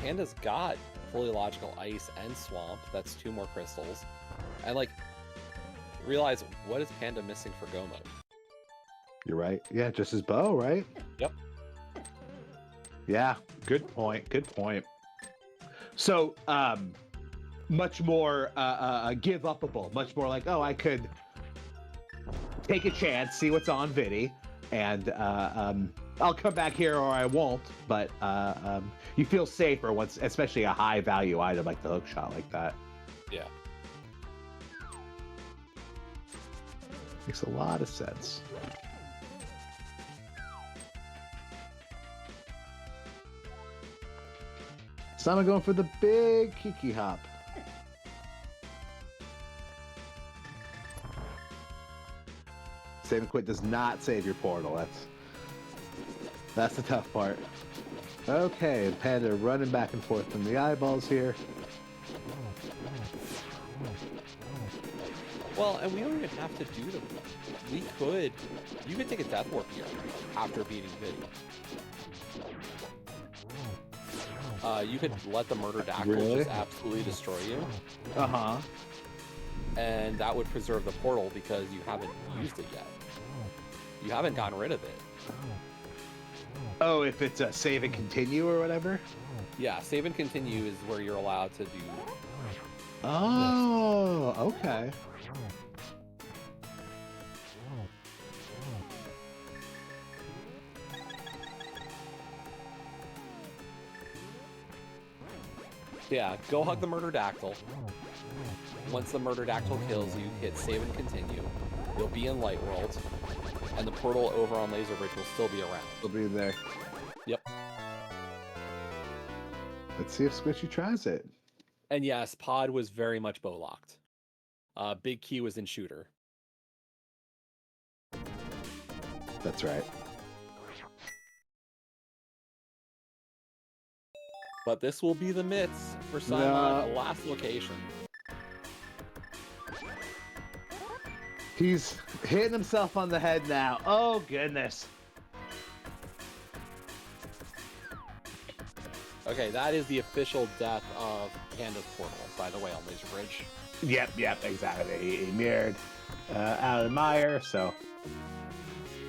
Panda's got fully logical ice and swamp. That's 2 more crystals. And, like, realize, what is Panda missing for go mode? You're right. Yeah, just his bow, right? Yep. Yeah, good point. Good point. So, much more give upable, much more like, oh, I could take a chance, see what's on Vidi, and I'll come back here or I won't. But you feel safer once, especially a high value item like the hook shot like that. Yeah. Makes a lot of sense. Simon going for the big Kiki hop. Save and quit does not save your portal. That's the tough part. Okay, Panda running back and forth from the eyeballs here. Well, and we don't even have to do them. You could take a death warp here after beating Vidi. You could let the murder dactyl just absolutely destroy you. Uh-huh. And that would preserve the portal because you haven't used it yet. You haven't gotten rid of it. Oh, if it's a save and continue or whatever? Yeah, save and continue is where you're allowed to do. Oh, okay. Yeah, go hug the murder dactyl. Once the murder dactyl kills you, hit save and continue. You'll be in Light World, and the portal over on Laser Bridge will still be around. It'll be there. Yep. Let's see if Squishy tries it. And yes, Pod was very much bow locked. Big Key was in shooter. That's right. But this will be the mitts for Psymon, the last location. He's hitting himself on the head now. Oh, goodness. Okay, that is the official death of Panda's portal, by the way, on Laser Bridge. Yep, exactly. He mirrored out of the mire, so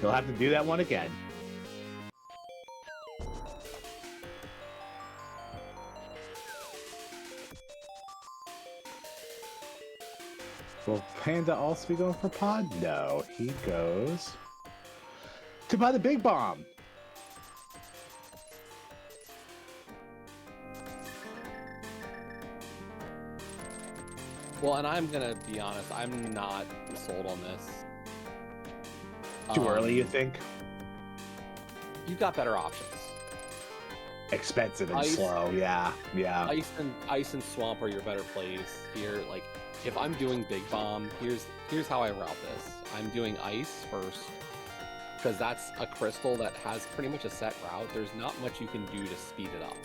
he'll have to do that one again. Will Panda also be going for Pod? No, he goes to buy the big bomb. Well, and I'm gonna be honest, I'm not sold on this. Too early, you think? You've got better options. Expensive and slow, yeah. Ice and swamp are your better plays here. Like, if I'm doing big bomb, here's how I route this. I'm doing ice first, because that's a crystal that has pretty much a set route. There's not much you can do to speed it up.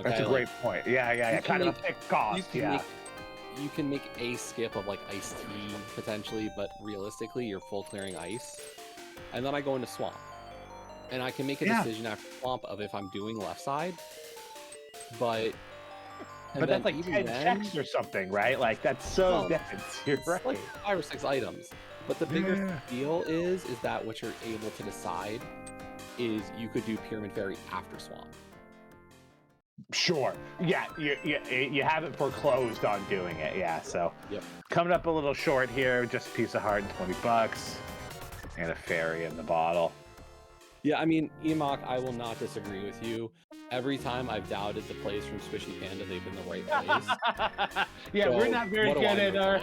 Okay? That's a great point. Yeah. Kind of a fixed cost, You can make a skip of like iced tea potentially, but realistically you're full clearing ice. And then I go into swamp. And I can make a decision after swamp of if I'm doing left side. But that's like 10 checks or something, right? Like that's so dense. You're right. Like 5 or 6 items. But the bigger deal is that what you're able to decide is you could do Pyramid Fairy after Swamp. Sure. Yeah, you haven't foreclosed on doing it. Yeah, so Yep. coming up a little short here. Just a piece of heart and $20, and a fairy in the bottle. Yeah, I mean, Emok, I will not disagree with you. Every time I've doubted the plays from SquishyPanda, they've been the right plays. Yeah, So, we're not very what do I good know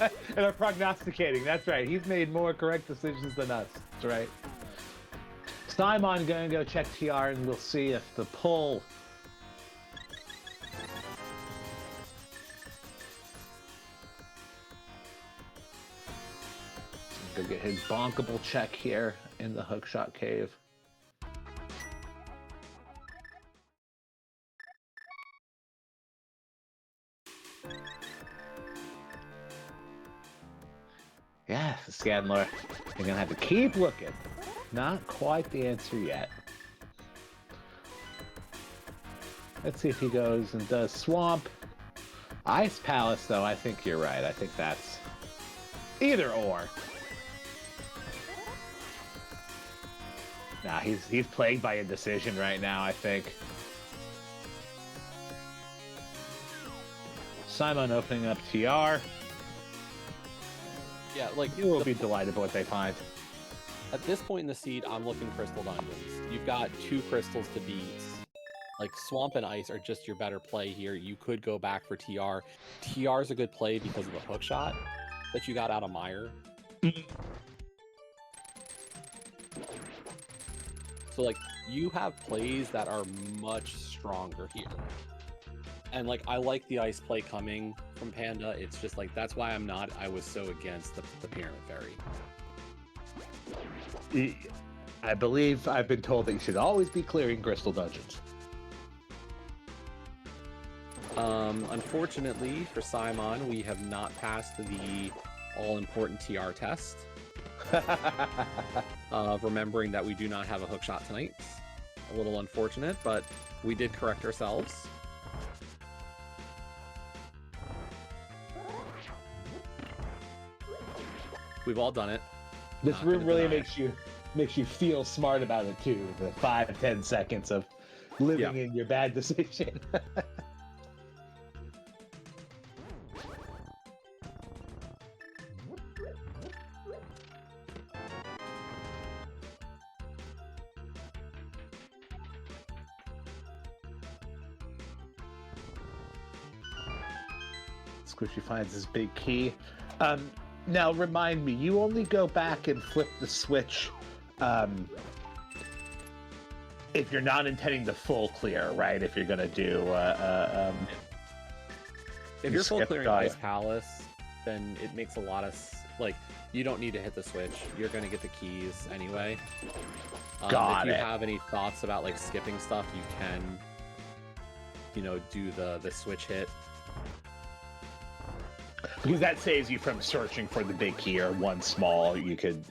at at our prognosticating. That's right. He's made more correct decisions than us. That's right. Psymon gonna go check TR, and we'll see if the pull. Go get his bonkable check here in the hookshot cave. Yeah, Scanlor, you're gonna have to keep looking. Not quite the answer yet. Let's see if he goes and does Swamp. Ice Palace, though, I think you're right. I think that's either or. Nah, he's plagued by indecision right now, I think. Psymon opening up TR. Yeah, like You will be delighted with what they find. at this point in the seed, I'm looking Crystal Dungeons. You've got 2 crystals to beat. Like Swamp and Ice are just your better play here. You could go back for TR. TR is a good play because of a hook shot that you got out of Mire. So like you have plays that are much stronger here. And like I like the ice play coming from Panda. It's just like that's why I was so against the Pyramid Fairy. I believe I've been told that you should always be clearing crystal dungeons. Unfortunately for Psymon, we have not passed the all-important TR test. Remembering that we do not have a hookshot tonight. A little unfortunate, but we did correct ourselves. We've all done it. This Not room gonna really deny makes you feel smart about it too. The 5-10 seconds of living in your bad decision. Squishy finds his big key. Now remind me, you only go back and flip the switch if you're not intending the full clear, right? If you're gonna do If you're full skip clearing Gaia. Ice Palace, then it makes a lot of like you don't need to hit the switch. You're gonna get the keys anyway. Got if you it. have any thoughts about like skipping stuff, you can, you know, do the switch hit. Because that saves you from searching for the big key or one small. You could,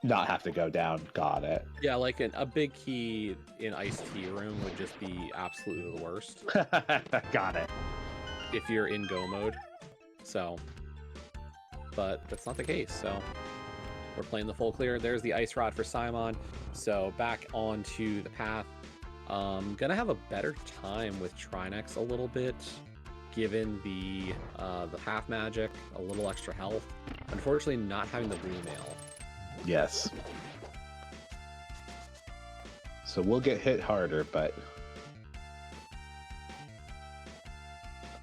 not have to go down. Got it. Yeah, like a big key in Ice Tea Room would just be absolutely the worst Got it. if you're in go mode. So, but that's not the case. So we're playing the full clear. There's the Ice Rod for Psymon. So back onto the path. Gonna have a better time with Trinex a little bit, given the half magic, a little extra health. Unfortunately, not having the blue mail. Yes. So we'll get hit harder, but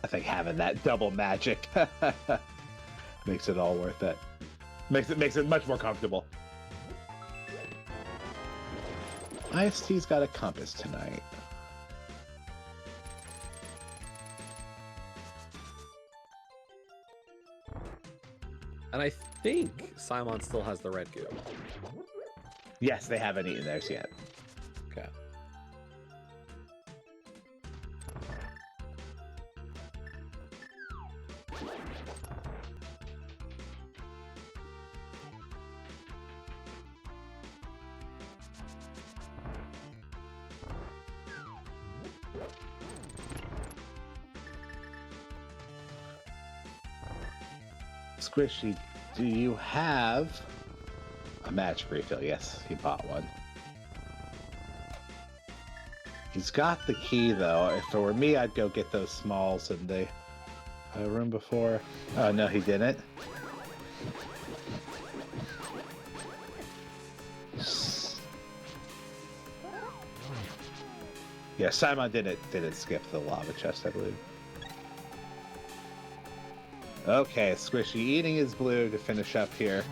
I think having that double magic makes it all worth it. Makes it much more comfortable. IST's got a compass tonight. And I think Psymon still has the red goo. Yes, they haven't eaten theirs yet. Okay. Squishy, do you have a magic refill? Yes, he bought one. He's got the key, though. If it were me, I'd go get those smalls in the room before. Oh, no, he didn't. Yeah, Psymon didn't skip the lava chest, I believe. Okay, Squishy eating his blue to finish up here.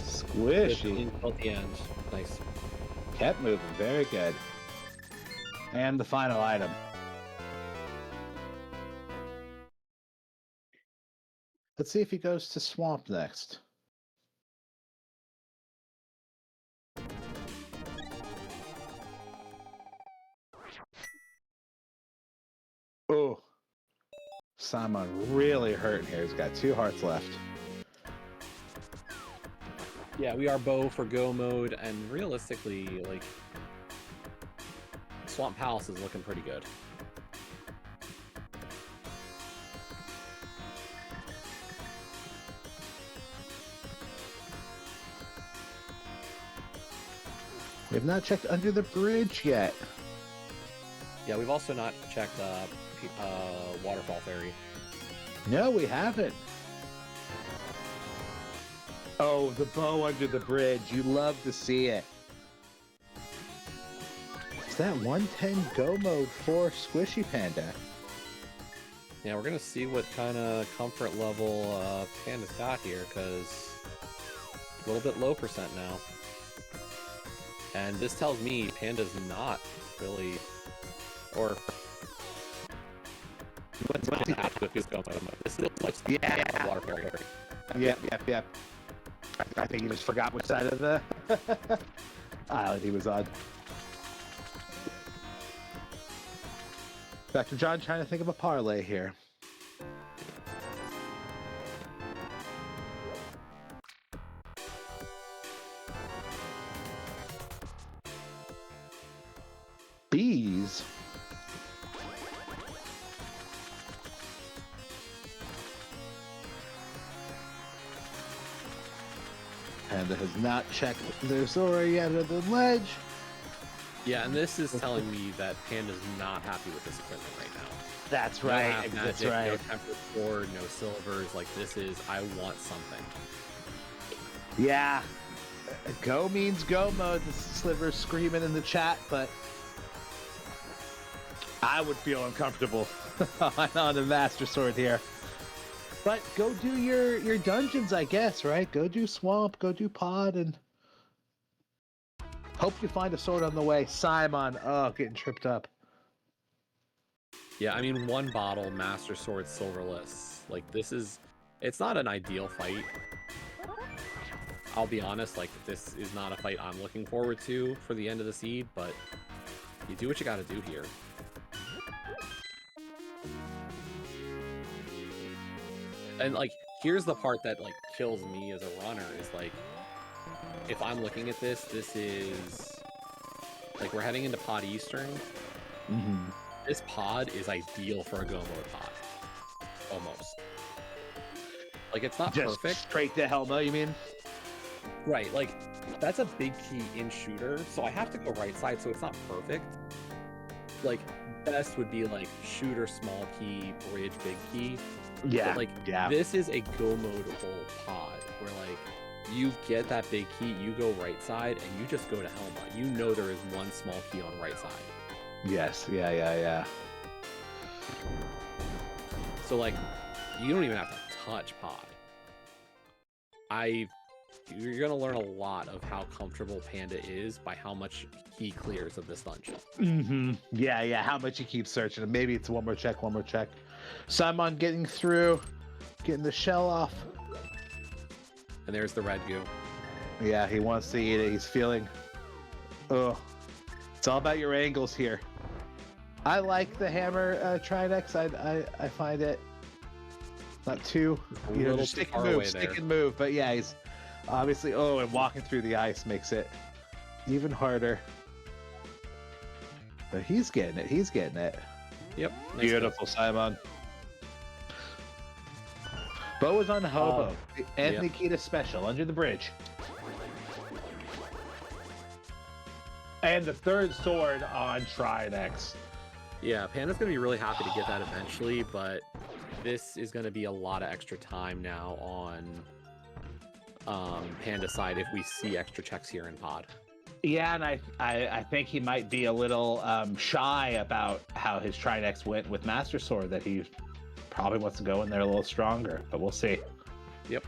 Squishy Until the end. Nice. kept moving, very good. And the final item. Let's see if he goes to Swamp next. Oh, Psymon really hurting here. He's got 2 hearts left. Yeah, we are bow for go mode, and realistically, like, Swamp Palace is looking pretty good. We have not checked under the bridge yet. Yeah, we've also not checked Waterfall Fairy. No, we haven't. Oh, the bow under the bridge. You love to see it. Is that 110 go mode for SquishyPanda? Yeah, we're gonna see what kind of comfort level Panda's got here, because a little bit low percent now. And this tells me Panda's not really, or this looks like Water Fairy. Yep. I think he just forgot which side of the island he was on. Dr. John trying to think of a parlay here. Bees. Panda has not checked their Zora yet at the ledge. Yeah, and this is telling me that Panda's not happy with this equipment right now. That's No right. half That's magic, right. No tempered sword, no silvers. Like, this is, I want something. Yeah. Go means go mode. The Sliver's screaming in the chat, but I would feel uncomfortable on a Master Sword here. But go do your dungeons, I guess, right? Go do Swamp, go do Pod, and hope you find a sword on the way. Psymon, oh, getting tripped up. Yeah, I mean, 1 bottle, Master Sword, Silverless. Like, this is, it's not an ideal fight. I'll be honest, like, this is not a fight I'm looking forward to for the end of the seed, but you do what you gotta do here. And, like, here's the part that, like, kills me as a runner, is, like, if I'm looking at this, this is, like, we're heading into Pod Eastern. Mm-hmm. This pod is ideal for a go mode pod. Almost. Like, it's not Just perfect. straight to Helma, you mean? Right, like, that's a big key in shooter, so I have to go right side, so it's not perfect. Like, best would be, like, shooter, small key, bridge, big key. Yeah, But, like, yeah. this is a go mode whole pod, where, like, you get that big key, you go right side, and you just go to Helma. You know there is 1 small key on right side. Yes, yeah. So, like, you don't even have to touch pod. You're gonna learn a lot of how comfortable Panda is by how much he clears of this dungeon. Mm-hmm. Yeah, how much you keep searching. And maybe it's one more check. Psymon getting through, getting the shell off. And there's the red goo. Yeah, he wants to eat it. He's feeling, oh, it's all about your angles here. I like the hammer Trinex. I find it not too, just stick and move, but yeah, he's obviously, and walking through the ice makes it Even harder. But he's getting it. He's getting it. Yep. Nice Beautiful, Psymon. Bo is on the hobo. Anthony Kiedis special, Under the Bridge. And the third sword on Trinex. Yeah, Panda's going to be really happy to get that eventually, but this is going to be a lot of extra time now on Panda's side if we see extra checks here in Pod. Yeah, and I think he might be a little shy about how his Trinex went with Master Sword, that he probably wants to go in there a little stronger, but we'll see. Yep.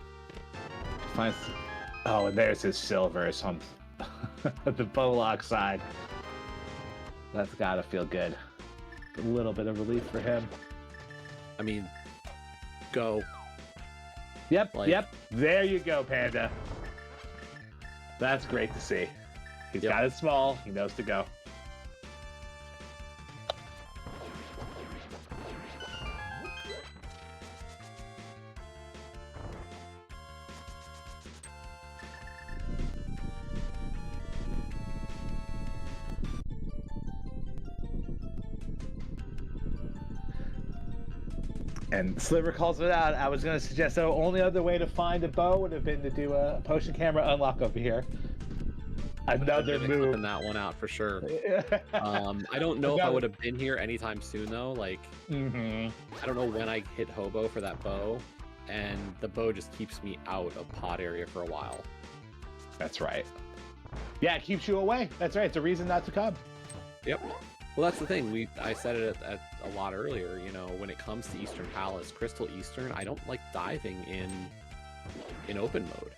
Oh, and there's his silvers on the Bullock side. That's gotta feel good. A little bit of relief for him. I mean, go. Yep, Like- yep. There you go, Panda. That's great to see. He's got it small. He knows to go. And Sliver calls it out. I was going to suggest the only other way to find a bow would have been to do a potion camera unlock over here. Another move. Clipping that one out for sure. I don't know if I would have been here anytime soon though. Like, I don't know when I hit hobo for that bow, and the bow just keeps me out of pod area for a while. That's right. Yeah, it keeps you away. That's right. It's a reason not to come. Yep. Well, that's the thing. I said it at a lot earlier. You know, when it comes to Eastern Palace, Crystal Eastern, I don't like diving in open mode.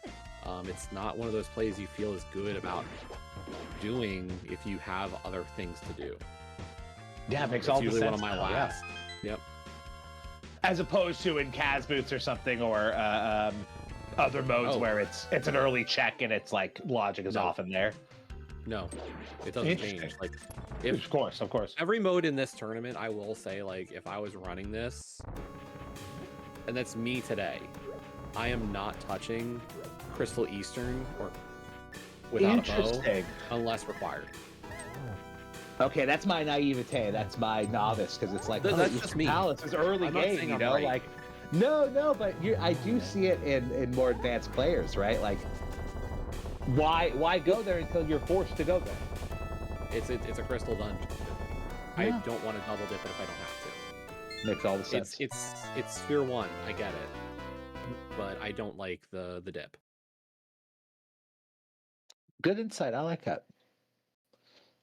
It's not one of those plays you feel as good about doing if you have other things to do. Yeah, it makes It's all the usually sense. one of my now, last. Yep. As opposed to in Kaz Boots or something, or other modes where it's an early check and it's like logic is off in there. No, it doesn't change. Like, Of course. every mode in this tournament, I will say, like, if I was running this, and that's me today, I am not touching Crystal Eastern or without a bow unless required. Okay, that's my naivete. That's my novice, because it's like, That's just me. Palace is early I'm not game, saying you I'm know, right. like, no, but I do see it in more advanced players, right? Like, why go there until you're forced to go there? It's a crystal dungeon. Yeah. I don't want to double dip it if I don't have to. Makes all the sense. It's Sphere 1, I get it. But I don't like the dip. Good insight. I like that.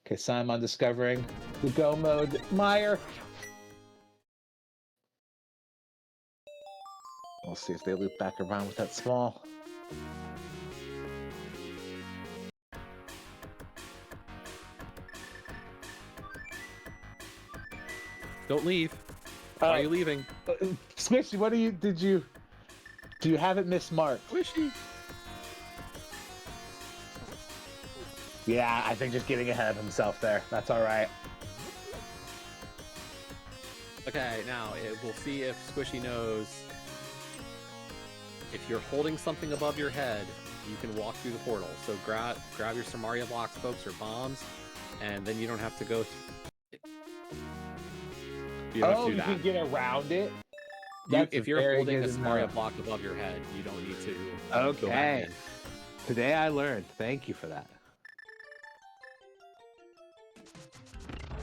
Okay, Psymon discovering the go mode. Meyer. We'll see if they loop back around with that small. Don't leave. Why are you leaving? Squishy, what do you have it mismarked? Squishy. Yeah, I think just getting ahead of himself there. That's all right. Okay, now we'll see if Squishy knows. If you're holding something above your head, you can walk through the portal. So grab your Samaria blocks, folks, or bombs, and then you don't have to go. You don't have to do you that. can get around it. If you're holding a Samaria block above your head, you don't need to. Go back Okay. in. Today I learned. Thank you for that.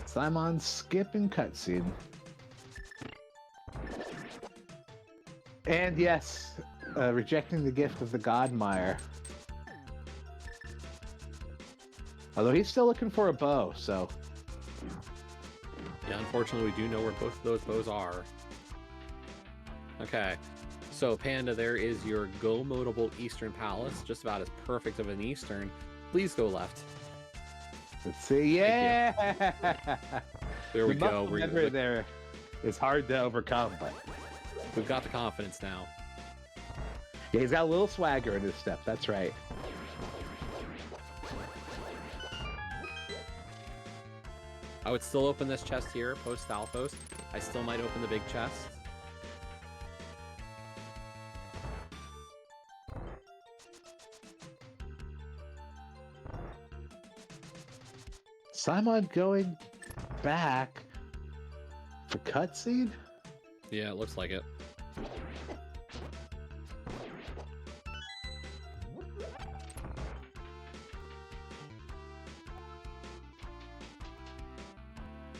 Psymon skipping cutscene. And yes, rejecting the gift of the Godmire. Although he's still looking for a bow, so. Yeah, unfortunately, we do know where both of those bows are. Okay, so Panda, there is your go-modable Eastern Palace, just about as perfect of an Eastern. Please go left. Let's see. Yeah! There we The go. muscle memory there is hard to overcome, but We've got the confidence now. yeah, he's got a little swagger in his step. That's right. I would still open this chest here, post Thalphos. I still might open the big chest. Psymon going back for cutscene? Yeah, it looks like it.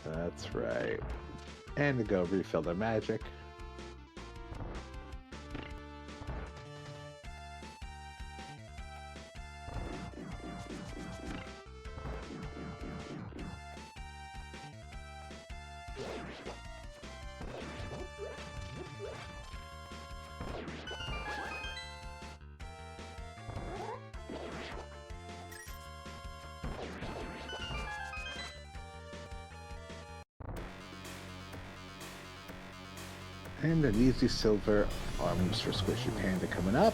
That's right. And to go refill their magic. And an easy silver arms for SquishyPanda coming up.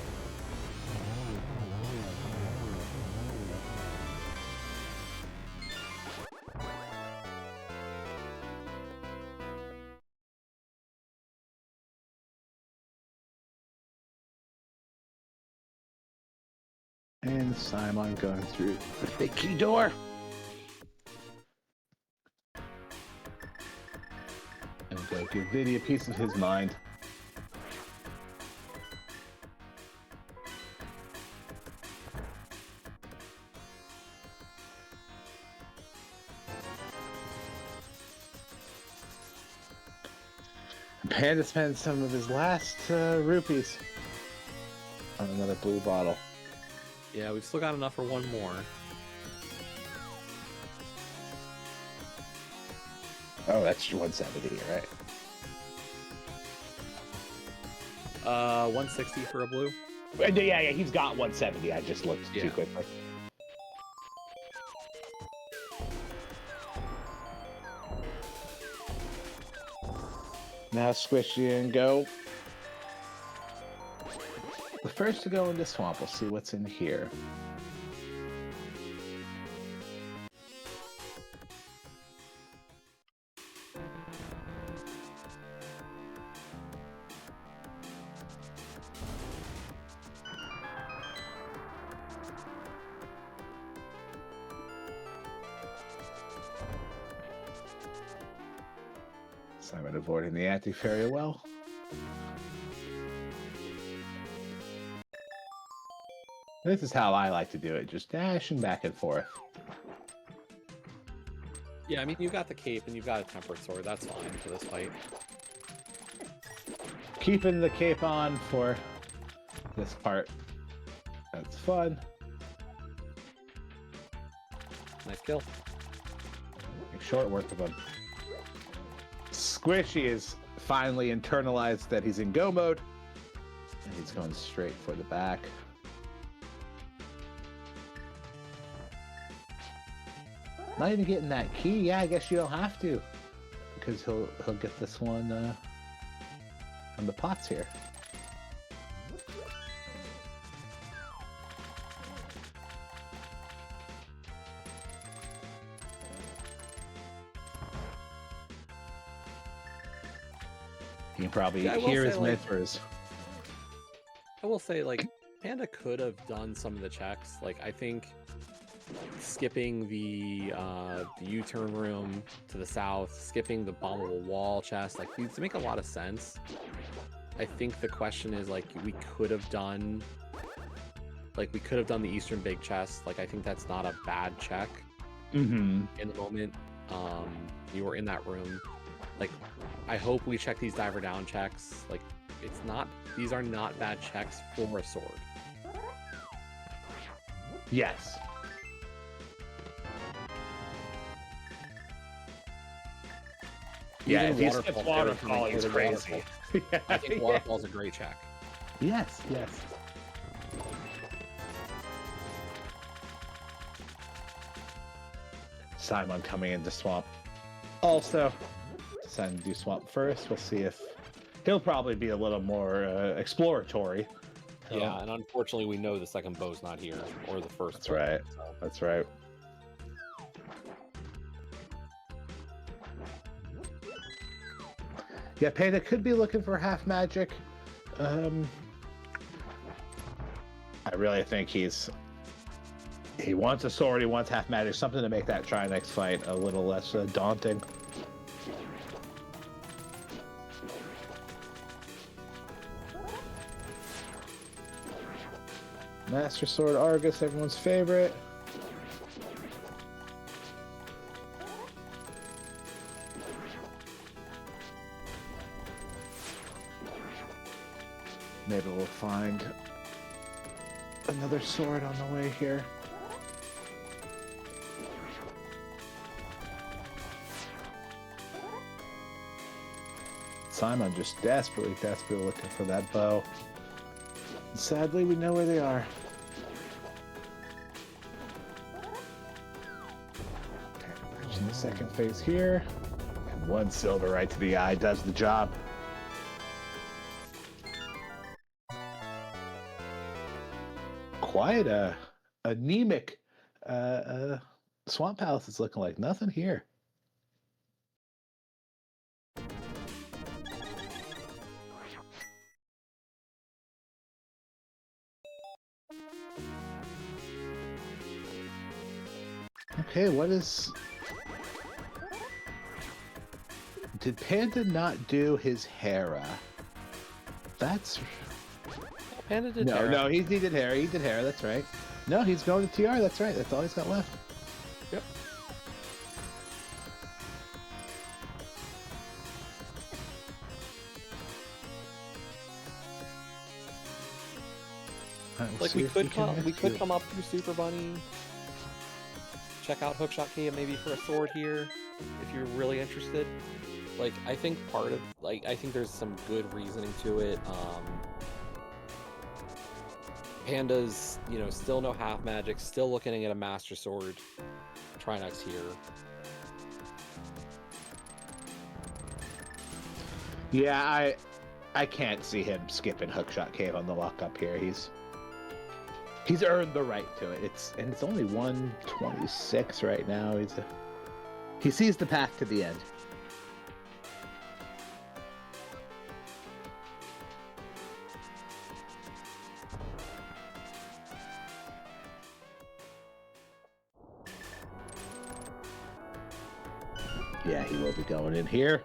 And Psymon going through the big key door. And go give Viddy a piece of his mind. Panda spends some of his last rupees on another blue bottle. Yeah, we've still got enough for one more. Oh, that's 170, right? 160 for a blue. Yeah, he's got 170. I just looked too quickly. Now Squishy and go. The first to go in the swamp. We'll see what's in here. Psymon avoiding the anti-fairy well. This is how I like to do it, just dashing back and forth. Yeah, I mean, you've got the cape and you've got a tempered sword. That's fine for this fight. Keeping the cape on for this part. That's fun. Nice kill. Make short work of him. Squishy is finally internalized that he's in go mode. And he's going straight for the back. Not even getting that key. Yeah, I guess you don't have to. Because he'll get this one from the pots here. You can probably hear his mentors. I will say, like, Panda could have done some of the checks. Like, I think skipping the U-turn room to the south, skipping the bombable wall chest, like, these make a lot of sense. I think the question is, like, we could have done the Eastern big chest. Like, I think that's not a bad check. Mm-hmm. In the moment you were in that room. Like, I hope we check these diver down checks. Like, these are not bad checks for a sword. Yes. Yeah, if he skips waterfall, he's crazy. I think waterfall's a great check. Yes, yes. Psymon coming into swamp. Also, deciding to do swamp first. We'll see if he'll probably be a little more exploratory. Yeah, and unfortunately, we know the second bow's not here, or the first. That's right. So. That's right. Yeah, Panda could be looking for half magic. I really think he's He wants a sword, he wants half magic, something to make that Trinex fight a little less daunting. Master Sword Argus, everyone's favorite. Maybe we'll find another sword on the way here. Psymon just desperately looking for that bow. Sadly, we know where they are. Okay, reaching the second phase here. And one silver right to the eye does the job. Quite a anemic Swamp Palace is looking like. Nothing here. Okay, what is... Did Panda not do his Hera? That's... Panda did No, Hera. no, he did Hera. He did Hera, that's right. No, he's going to TR, that's right. That's all he's got left. Yep. Right, Like we could come up through Super Bunny, check out Hookshot Cave maybe for a sword here, if you're really interested. Like I think I think there's some good reasoning to it. Panda's, still no half magic, still looking at a Master Sword. Trinex here. Yeah, I can't see him skipping Hookshot Cave on the walk up here. He's earned the right to it. It's only 126 right now. He sees the path to the end. Yeah, he will be going in here.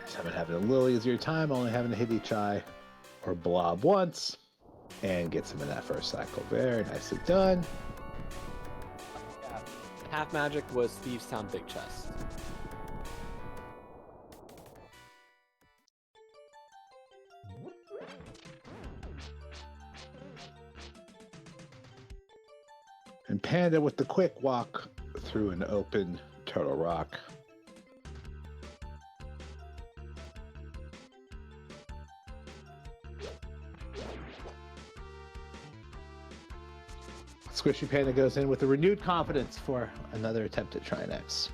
Summon having a little easier time, only having to hit each eye or blob once, and gets him in that first cycle. Very nicely done. Yeah. Half magic was Thieves Town Big Chest. And Panda with the quick walk through an open Turtle Rock. SquishyPanda goes in with a renewed confidence for another attempt at Trinex.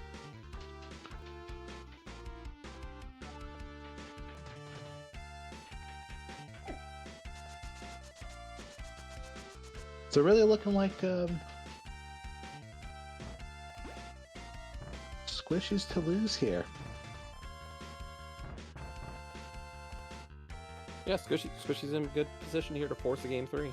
So really looking like Squishy's to lose here. Yeah, Squishy's in good position here to force a game 3.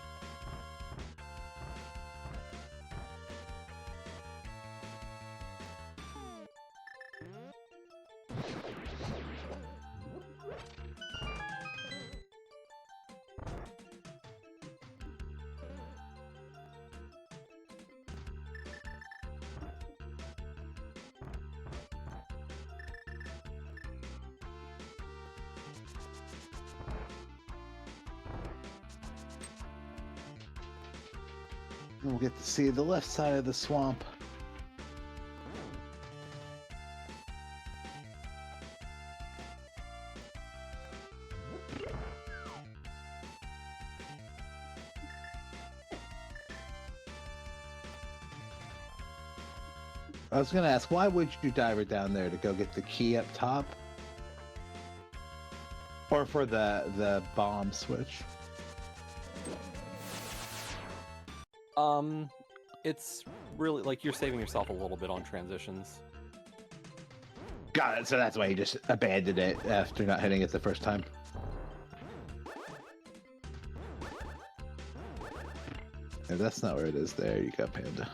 We'll get to see the left side of the swamp. I was going to ask, why would you dive it down there to go get the key up top? Or for the bomb switch? It's really like you're saving yourself a little bit on transitions. Got it. So that's why you just abandoned it after not hitting it the first time. If that's not where it is, there you go, Panda.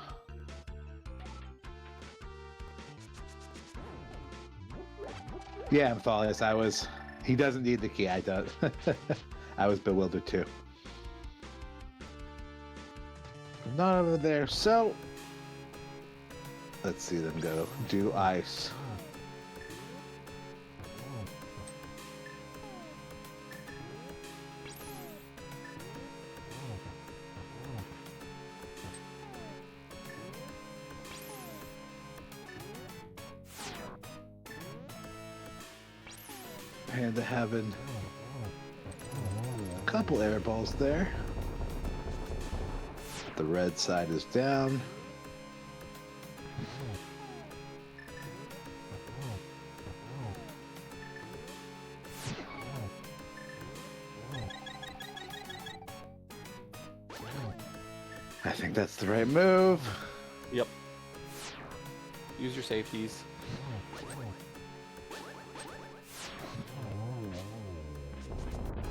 Yeah, Amphialus, he doesn't need the key, I don't. I was bewildered too. Not over there, so let's see them go. Do ice. Panda having a couple air balls there. The red side is down. I think that's the right move. Yep. Use your safeties.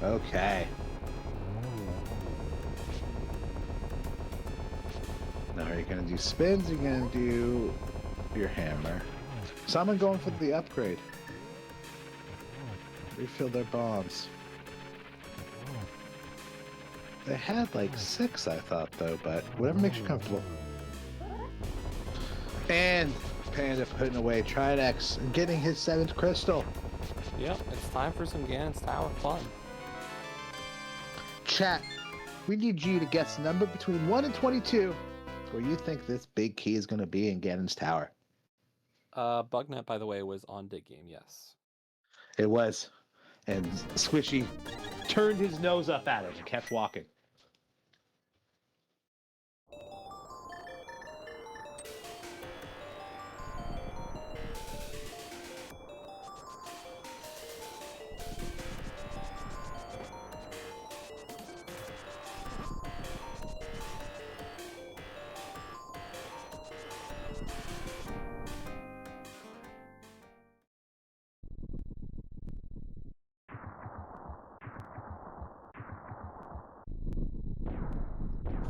Okay. Now are you gonna do spins? You're gonna do your hammer. Someone going for the upgrade. Refill their bombs. They had like 6, I thought, though, but whatever makes you comfortable. And Panda putting away Tridex and getting his 7th crystal. Yep, it's time for some Ganon's Tower fun. Chat, we need you to guess the number between 1 and 22 where you think this big key is going to be in Ganon's Tower. Bugnet, by the way, was on Dig Game, yes. It was. And Squishy turned his nose up at it and kept walking.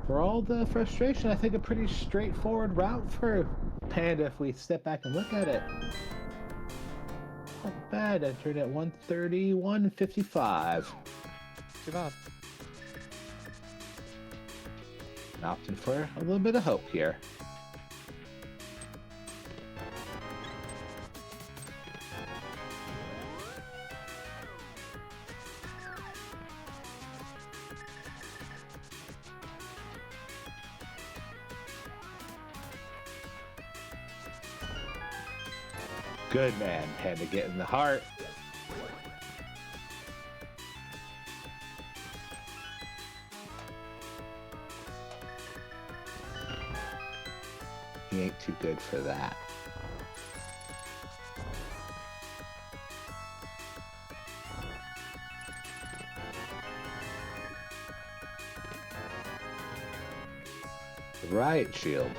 For all the frustration, I think a pretty straightforward route for Panda if we step back and look at it. Not bad. Entered at 131.55. Too bad. Opting for a little bit of hope here. Good man, Panda getting the heart. He ain't too good for that. Right shield.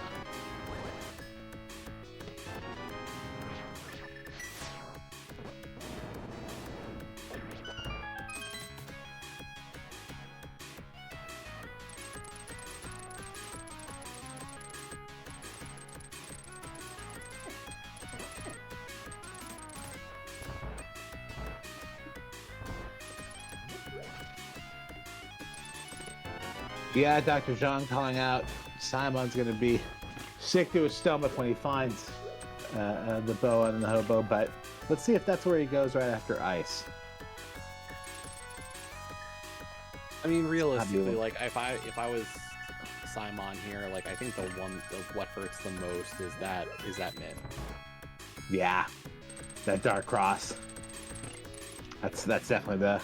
Yeah, Dr. Zhang calling out Simon's going to be sick to his stomach when he finds the boa and the hobo, but let's see if that's where he goes right after ice. I mean, realistically, like if I was Psymon here, like I think the one what hurts the most is that mid. Yeah, that Dark Cross. That's definitely the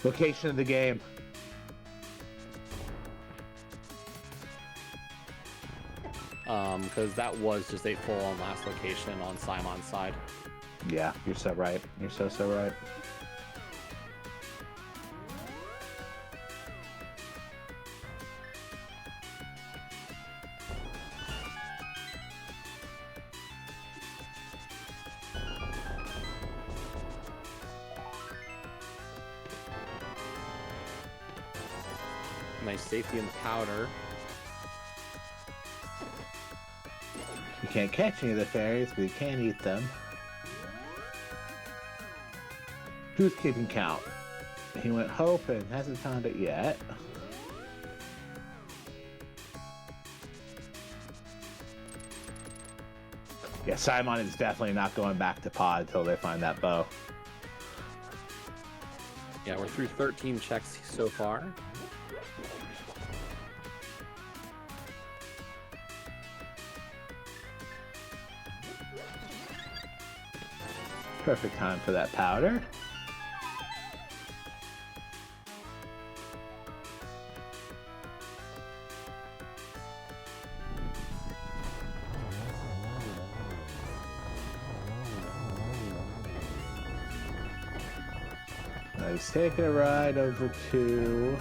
location of the game. Because that was just a full-on last location on Simon's side. Yeah, you're so right. You're so right. Nice safety in the powder. You can't catch any of the fairies, but you can eat them. Who's keeping count? He went Hope and hasn't found it yet. Yeah, Psymon is definitely not going back to pod until they find that bow. Yeah, we're through 13 checks so far. Perfect time for that powder. He's taking a ride over to